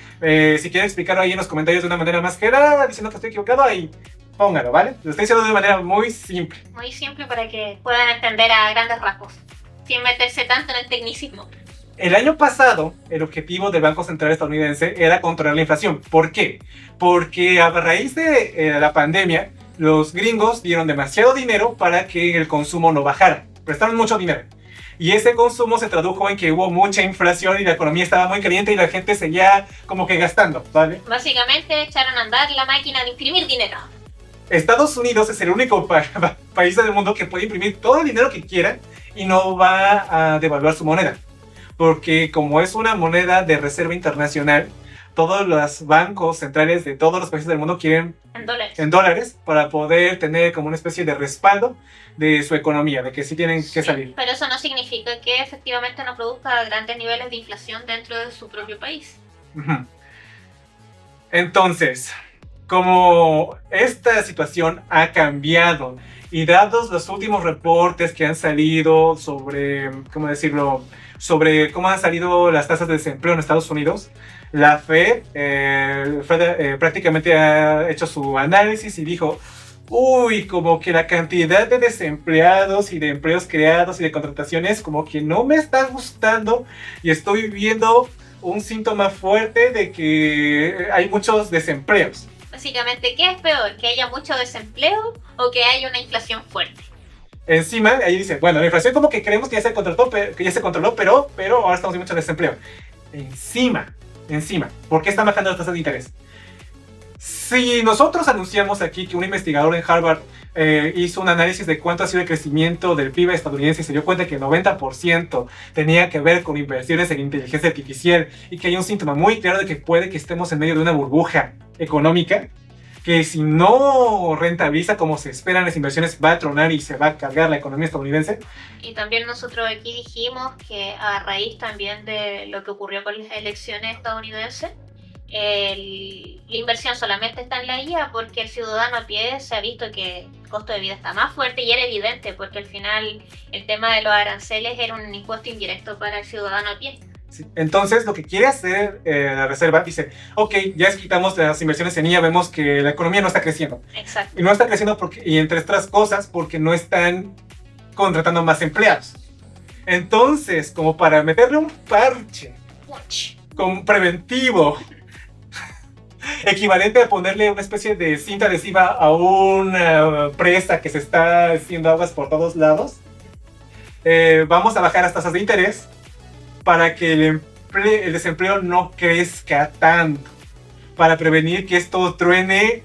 si quieren explicarlo ahí en los comentarios de una manera más clara, diciendo que estoy equivocado, ahí póngalo, ¿vale? Lo estoy diciendo de una manera muy simple. Muy simple para que puedan entender a grandes rasgos, sin meterse tanto en el tecnicismo. El año pasado, el objetivo del Banco Central estadounidense era controlar la inflación. ¿Por qué? Porque a raíz de la pandemia, los gringos dieron demasiado dinero para que el consumo no bajara. Prestaron mucho dinero. Y ese consumo se tradujo en que hubo mucha inflación y la economía estaba muy caliente y la gente seguía como que gastando, ¿vale? Básicamente echaron a andar la máquina de imprimir dinero. Estados Unidos es el único país del mundo que puede imprimir todo el dinero que quiera y no va a devaluar su moneda. Porque como es una moneda de reserva internacional, todos los bancos centrales de todos los países del mundo quieren en dólares para poder tener como una especie de respaldo de su economía, de que sí tienen que salir. Pero eso no significa que efectivamente no produzca grandes niveles de inflación dentro de su propio país. Entonces, como esta situación ha cambiado y dados los últimos reportes que han salido sobre, ¿cómo decirlo?, sobre cómo han salido las tasas de desempleo en Estados Unidos, la Fed prácticamente ha hecho su análisis y dijo, uy, como que la cantidad de desempleados y de empleos creados y de contrataciones como que no me está gustando y estoy viendo un síntoma fuerte de que hay muchos desempleos. Básicamente, ¿qué es peor? ¿Que haya mucho desempleo o que haya una inflación fuerte? Encima, ahí dice, bueno, la inflación como que creemos que ya se controló, pero ahora estamos en mucho desempleo. Encima, ¿por qué están bajando las tasas de interés? Si nosotros anunciamos aquí que un investigador en Harvard hizo un análisis de cuánto ha sido el crecimiento del PIB estadounidense y se dio cuenta que el 90% tenía que ver con inversiones en inteligencia artificial y que hay un síntoma muy claro de que puede que estemos en medio de una burbuja económica, que si no rentabiliza como se esperan las inversiones va a tronar y se va a cargar la economía estadounidense. Y también nosotros aquí dijimos que a raíz también de lo que ocurrió con las elecciones estadounidenses, la inversión solamente está en la IA porque el ciudadano a pie se ha visto que costo de vida está más fuerte y era evidente porque al final el tema de los aranceles era un impuesto indirecto para el ciudadano a pie. Sí. Entonces, lo que quiere hacer la Reserva dice, ok, ya quitamos las inversiones en ella, vemos que la economía no está creciendo. Exacto. Y no está creciendo porque, y entre otras cosas porque no están contratando más empleados. Entonces, como para meterle un parche con preventivo, equivalente a ponerle una especie de cinta adhesiva a una presa que se está haciendo aguas por todos lados, vamos a bajar las tasas de interés para que el desempleo no crezca tanto, para prevenir que esto truene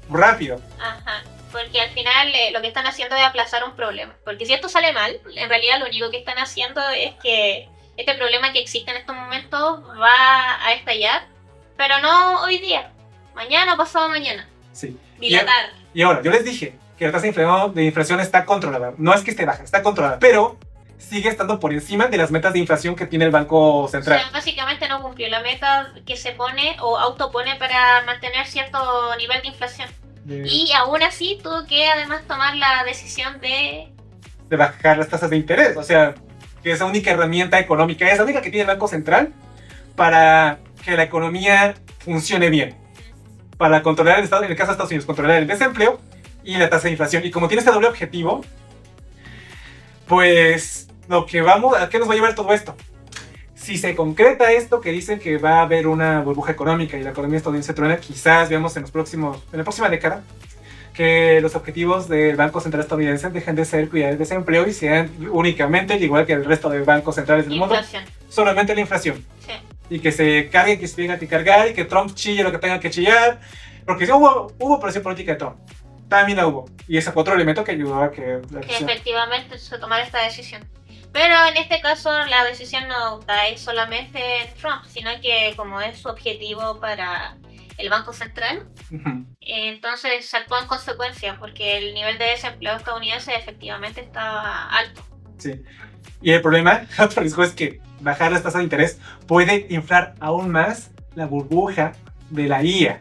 rápido. Ajá, porque al final lo que están haciendo es aplazar un problema. Porque si esto sale mal, en realidad lo único que están haciendo es que este problema que existe en estos momentos va a estallar, pero no hoy día, mañana o pasado mañana. Sí. Dilatar. Y ahora, yo les dije que la tasa de inflación está controlada. No es que esté baja, está controlada, pero sigue estando por encima de las metas de inflación que tiene el Banco Central. O sea, básicamente no cumplió la meta que se pone o autopone para mantener cierto nivel de inflación. Y aún así tuvo que además tomar la decisión de bajar las tasas de interés. O sea, que es la única herramienta económica, es la única que tiene el Banco Central para que la economía funcione bien. Para controlar el Estado, en el caso de Estados Unidos, controlar el desempleo y la tasa de inflación. Y como tiene este doble objetivo, pues ¿a qué nos va a llevar todo esto? Si se concreta esto que dicen que va a haber una burbuja económica y la economía estadounidense truena, quizás veamos en la próxima década que los objetivos del Banco Central estadounidense dejen de ser cuidar el desempleo y sean únicamente, igual que el resto de bancos centrales del mundo, solamente la inflación. Sí. Y que se carguen, que se tengan que cargar y que Trump chille lo que tenga que chillar, porque hubo presión política de Trump. También la hubo. Y ese fue otro elemento que ayudó a que efectivamente se tomara esta decisión. Pero en este caso la decisión no cae solamente en Trump, sino que como es su objetivo para el Banco Central, entonces se actuó en consecuencia, porque el nivel de desempleo estadounidense efectivamente está alto. Sí. Y el problema, otro riesgo es que bajar las tasas de interés puede inflar aún más la burbuja de la IA.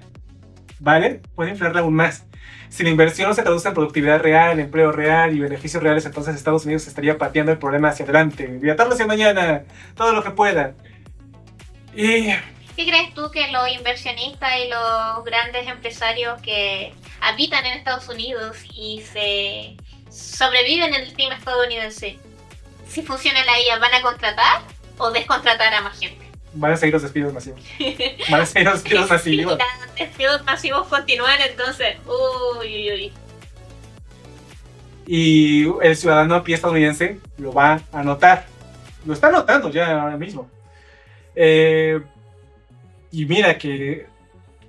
¿Vale? Puede inflarla aún más. Si la inversión no se traduce en productividad real, empleo real y beneficios reales, entonces Estados Unidos estaría pateando el problema hacia adelante, dilatarlo hacia mañana, todo lo que pueda. Y ¿qué crees tú que los inversionistas y los grandes empresarios que habitan en Estados Unidos y se sobreviven en el clima estadounidense, si funciona la IA, van a contratar o descontratar a más gente? Van a seguir los despidos masivos. Van a seguir los despidos masivos. Los despidos masivos continúan, entonces. Uy. Y el ciudadano a pie estadounidense lo va a notar. Lo está notando ya ahora mismo. Y mira que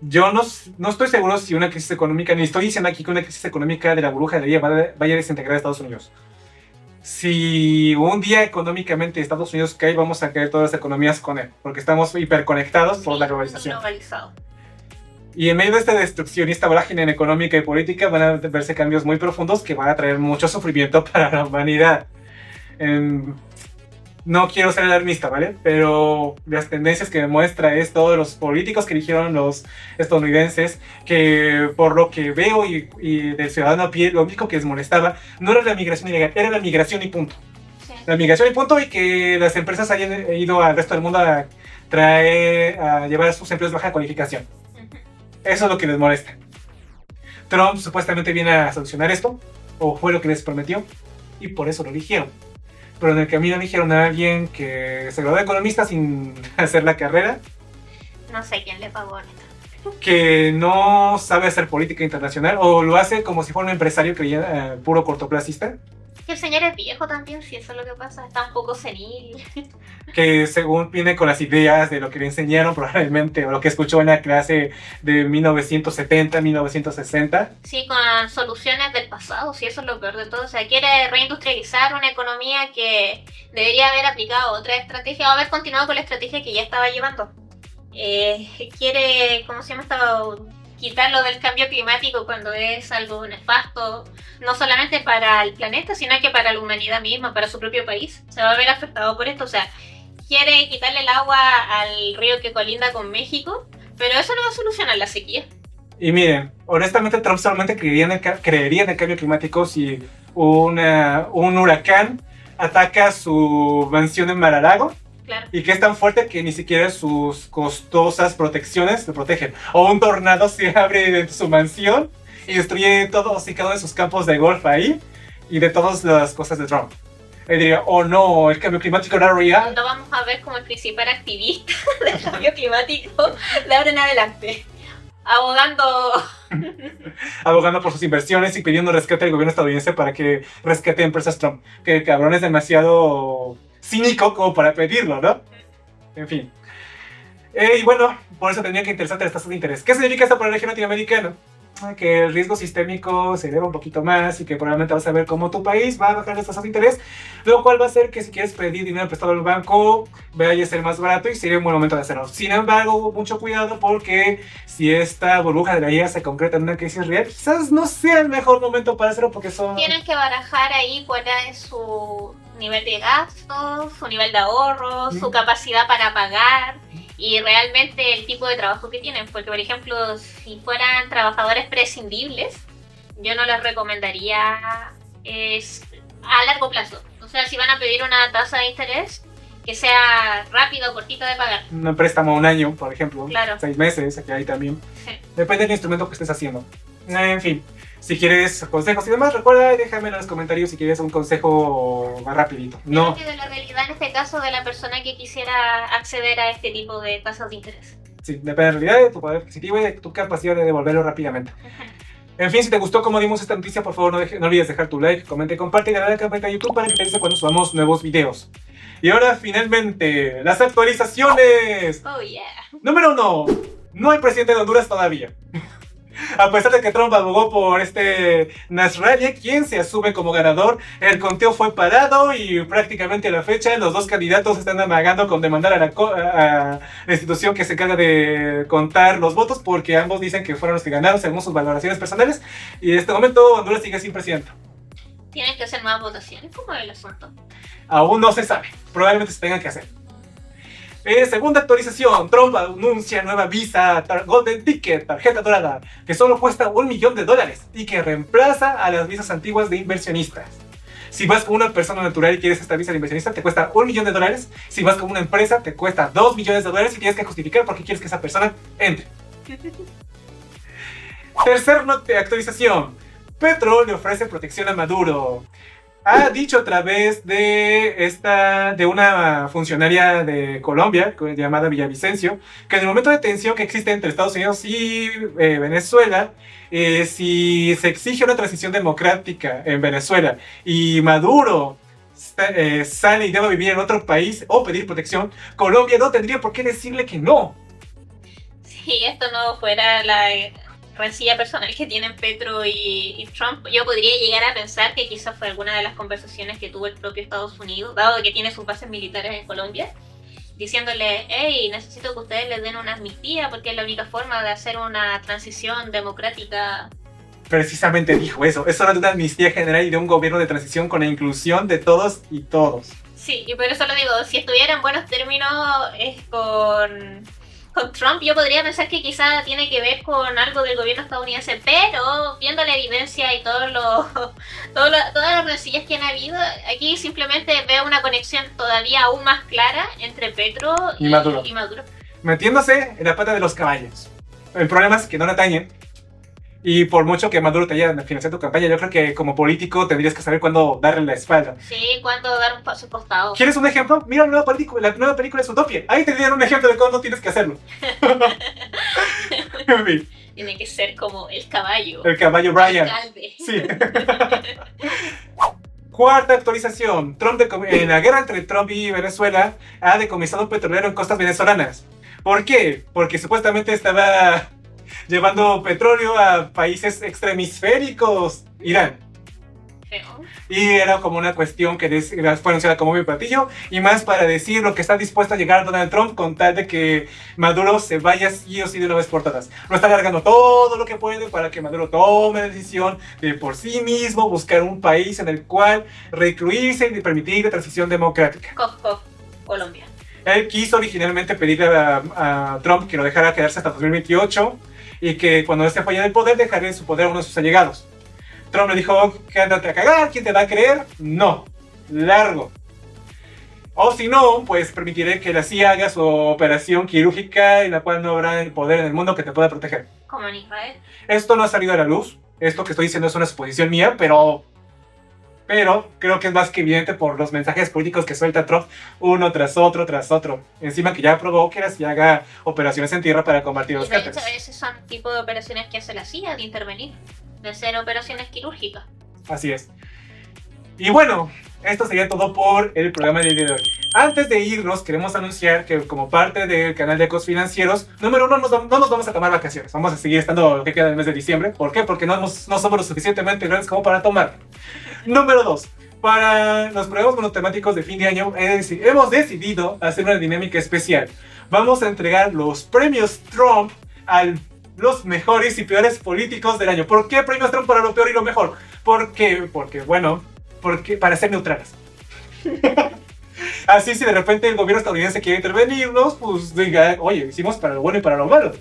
yo no estoy seguro si una crisis económica, ni estoy diciendo aquí que una crisis económica de la burbuja de la IA vaya a desintegrar a Estados Unidos. Si un día económicamente Estados Unidos cae, vamos a caer todas las economías con él, porque estamos hiperconectados por la globalización. Y en medio de esta destrucción y esta vorágine económica y política van a verse cambios muy profundos que van a traer mucho sufrimiento para la humanidad. No quiero ser alarmista, ¿vale? Pero las tendencias que demuestra es todos los políticos que eligieron los estadounidenses, que por lo que veo y del ciudadano a pie, lo único que les molestaba no era la migración ilegal, era la migración y punto. Sí. La migración y punto, y que las empresas hayan ido al resto del mundo a llevar a sus empleos de baja cualificación. Eso es lo que les molesta. Trump supuestamente viene a solucionar esto, o fue lo que les prometió, y por eso lo eligieron. Pero en el camino eligieron a alguien que se graduó de economista sin hacer la carrera. No sé quién le pagó esto. Que no sabe hacer política internacional, o lo hace como si fuera un empresario puro cortoplacista. Que el señor es viejo también, si eso es lo que pasa, está un poco senil. Que según viene con las ideas de lo que le enseñaron probablemente, o lo que escuchó en la clase de 1970, 1960. Sí, con soluciones del pasado, sí, eso es lo peor de todo. O sea, quiere reindustrializar una economía que debería haber aplicado otra estrategia, o haber continuado con la estrategia que ya estaba llevando. Quiere, ¿cómo se llama esto? Quitarlo del cambio climático cuando es algo nefasto, no solamente para el planeta, sino que para la humanidad misma, para su propio país. Se va a ver afectado por esto. O sea, quiere quitarle el agua al río que colinda con México, pero eso no va a solucionar la sequía. Y miren, honestamente Trump solamente creería en el cambio climático si un huracán ataca su mansión en Mar-a-Lago. Claro. Y que es tan fuerte que ni siquiera sus costosas protecciones lo protegen. O un tornado se abre de su mansión y destruye todos y cada uno de sus campos de golf ahí y de todas las cosas de Trump. Y diría, oh no, el cambio climático era real. No vamos a ver como el principal activista del cambio climático de ahora en adelante. Abogando por sus inversiones y pidiendo rescate al gobierno estadounidense para que rescate empresas Trump. Que el cabrón es demasiado cínico como para pedirlo, ¿no? En fin. Y bueno, por eso tendría que interesarte las tasas de interés. ¿Qué significa esto para la región latinoamericana? Que el riesgo sistémico se eleva un poquito más y que probablemente vas a ver cómo tu país va a bajar las tasas de interés, lo cual va a hacer que si quieres pedir dinero prestado al banco vaya a ser más barato y sería un buen momento de hacerlo. Sin embargo, mucho cuidado porque si esta burbuja de la IA se concreta en una crisis real, quizás no sea el mejor momento para hacerlo porque son... Tienen que barajar ahí cuál es su nivel de gastos, su nivel de ahorro, su capacidad para pagar y realmente el tipo de trabajo que tienen. Porque, por ejemplo, si fueran trabajadores prescindibles, yo no les recomendaría a largo plazo. O sea, si van a pedir una tasa de interés, que sea rápido, cortita de pagar. Un préstamo a un año, por ejemplo. Claro. 6 meses, aquí hay también. Sí. Depende del instrumento que estés haciendo. En fin, si quieres consejos y demás, recuerda, déjame en los comentarios si quieres un consejo más rapidito. No. Depende de la realidad, en este caso, de la persona que quisiera acceder a este tipo de tasas de interés. Sí, depende de la realidad, de tu poder adquisitivo y de tu capacidad de devolverlo rápidamente. En fin, si te gustó cómo dimos esta noticia, por favor no olvides dejar tu like, comenta y comparte y dale a la campanita de YouTube para que te avise cuando subamos nuevos videos. Y ahora, finalmente, las actualizaciones. Oh, yeah. Número 1. No hay presidente de Honduras todavía. A pesar de que Trump abogó por Nasrallah, quien se asume como ganador, el conteo fue parado y prácticamente a la fecha los dos candidatos están amagando con demandar a la institución que se encarga de contar los votos porque ambos dicen que fueron los que ganaron según sus valoraciones personales y en este momento Honduras sigue sin presidente. Tienen que hacer más votaciones, ¿cómo es el asunto? Aún no se sabe, probablemente se tengan que hacer. Segunda actualización, Trump anuncia nueva Visa Golden Ticket, tarjeta dorada, que solo cuesta $1 millón y que reemplaza a las visas antiguas de inversionistas. Si vas con una persona natural y quieres esta visa de inversionista, te cuesta $1 millón. Si vas con una empresa, te cuesta $2 millones y tienes que justificar por qué quieres que esa persona entre. Tercera actualización, Petro le ofrece protección a Maduro. Ha dicho a través de una funcionaria de Colombia llamada Villavicencio que en el momento de tensión que existe entre Estados Unidos y Venezuela, si se exige una transición democrática en Venezuela y Maduro sale y debe vivir en otro país o pedir protección, Colombia no tendría por qué decirle que no. Si esto no fuera la rencilla personal que tienen Petro y Trump, yo podría llegar a pensar que quizás fue alguna de las conversaciones que tuvo el propio Estados Unidos, dado que tiene sus bases militares en Colombia, diciéndole, hey, necesito que ustedes les den una amnistía porque es la única forma de hacer una transición democrática. Precisamente dijo eso, es hora de una amnistía general y de un gobierno de transición con la inclusión de todos y todos. Sí, y por eso lo digo, si estuviera en buenos términos con Trump, yo podría pensar que quizá tiene que ver con algo del gobierno estadounidense, pero viendo la evidencia y todas las rencillas que han habido, aquí simplemente veo una conexión todavía aún más clara entre Petro y Maduro. Metiéndose en la pata de los caballos. El problema es que no la atañen. Y por mucho que Maduro te haya financiado tu campaña, yo creo que como político tendrías que saber cuándo darle la espalda. Sí, cuándo dar un paso costado. ¿Quieres un ejemplo? Mira la nueva película es Utopia. Ahí te dieron un ejemplo de cuándo tienes que hacerlo. En fin. Tiene que ser como el caballo. El caballo Brian. Sí. Cuarta actualización. En la guerra entre Trump y Venezuela ha decomisado un petrolero en costas venezolanas. ¿Por qué? Porque supuestamente estaba llevando petróleo a países extremisféricos, Irán. Feo. Y era como una cuestión que fue anunciada como mi platillo, y más para decir lo que está dispuesto a llegar a Donald Trump con tal de que Maduro se vaya sí o sí de una vez por todas. Lo está alargando todo lo que puede para que Maduro tome la decisión de por sí mismo buscar un país en el cual recluirse y permitir la transición democrática. Colombia. Él quiso originalmente pedirle a Trump que lo dejara quedarse hasta 2028 y que cuando este falla del poder dejaré en su poder a uno de sus allegados. Trump le dijo, quédate a cagar, ¿quién te va a creer? No, largo. O si no, pues permitiré que la CIA haga su operación quirúrgica en la cual no habrá el poder en el mundo que te pueda proteger. Como en Israel. Esto no ha salido a la luz. Esto que estoy diciendo es una suposición mía, pero creo que es más que evidente por los mensajes políticos que suelta Trump uno tras otro, tras otro. Encima que ya aprobó que la CIA haga operaciones en tierra para combatir los Y de hecho, cárteles. esos son tipos de operaciones que hace la CIA de intervenir, de ser operaciones quirúrgicas. Así es. Y bueno, esto sería todo por el programa del día de hoy. Antes de irnos, queremos anunciar que como parte del canal de Ecos Financieros, número uno, no nos vamos a tomar vacaciones. Vamos a seguir estando lo que queda del mes de diciembre. ¿Por qué? Porque no somos lo suficientemente grandes como para tomar. Número dos, para los programas monotemáticos de fin de año, hemos decidido hacer una dinámica especial. Vamos a entregar los premios Trump a los mejores y peores políticos del año. ¿Por qué premios Trump para lo peor y lo mejor? Porque para ser neutrales. Así si de repente el gobierno estadounidense quiere intervenirnos, pues diga, oye, hicimos para lo bueno y para lo malo.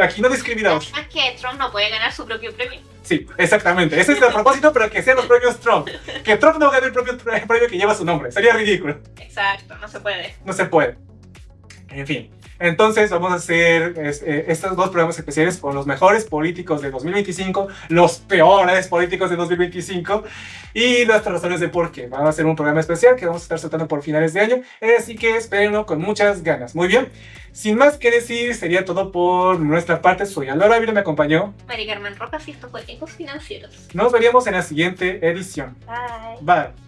Aquí no discriminamos. Es que Trump no puede ganar su propio premio. Sí, exactamente. Ese es el propósito, pero que sean los premios Trump. Que Trump no gane el propio premio que lleva su nombre. Sería ridículo. Exacto, no se puede. No se puede. En fin. Entonces vamos a hacer estos dos programas especiales con los mejores políticos de 2025, los peores políticos de 2025 y nuestras razones de por qué. Vamos a hacer un programa especial que vamos a estar soltando por finales de año, así que espérenlo con muchas ganas. Muy bien, sin más que decir, sería todo por nuestra parte. Soy Álvaro Ávila, me acompañó Mari Carmen Rojas y esto fue Ecos Financieros. Nos veríamos en la siguiente edición. Bye. Bye.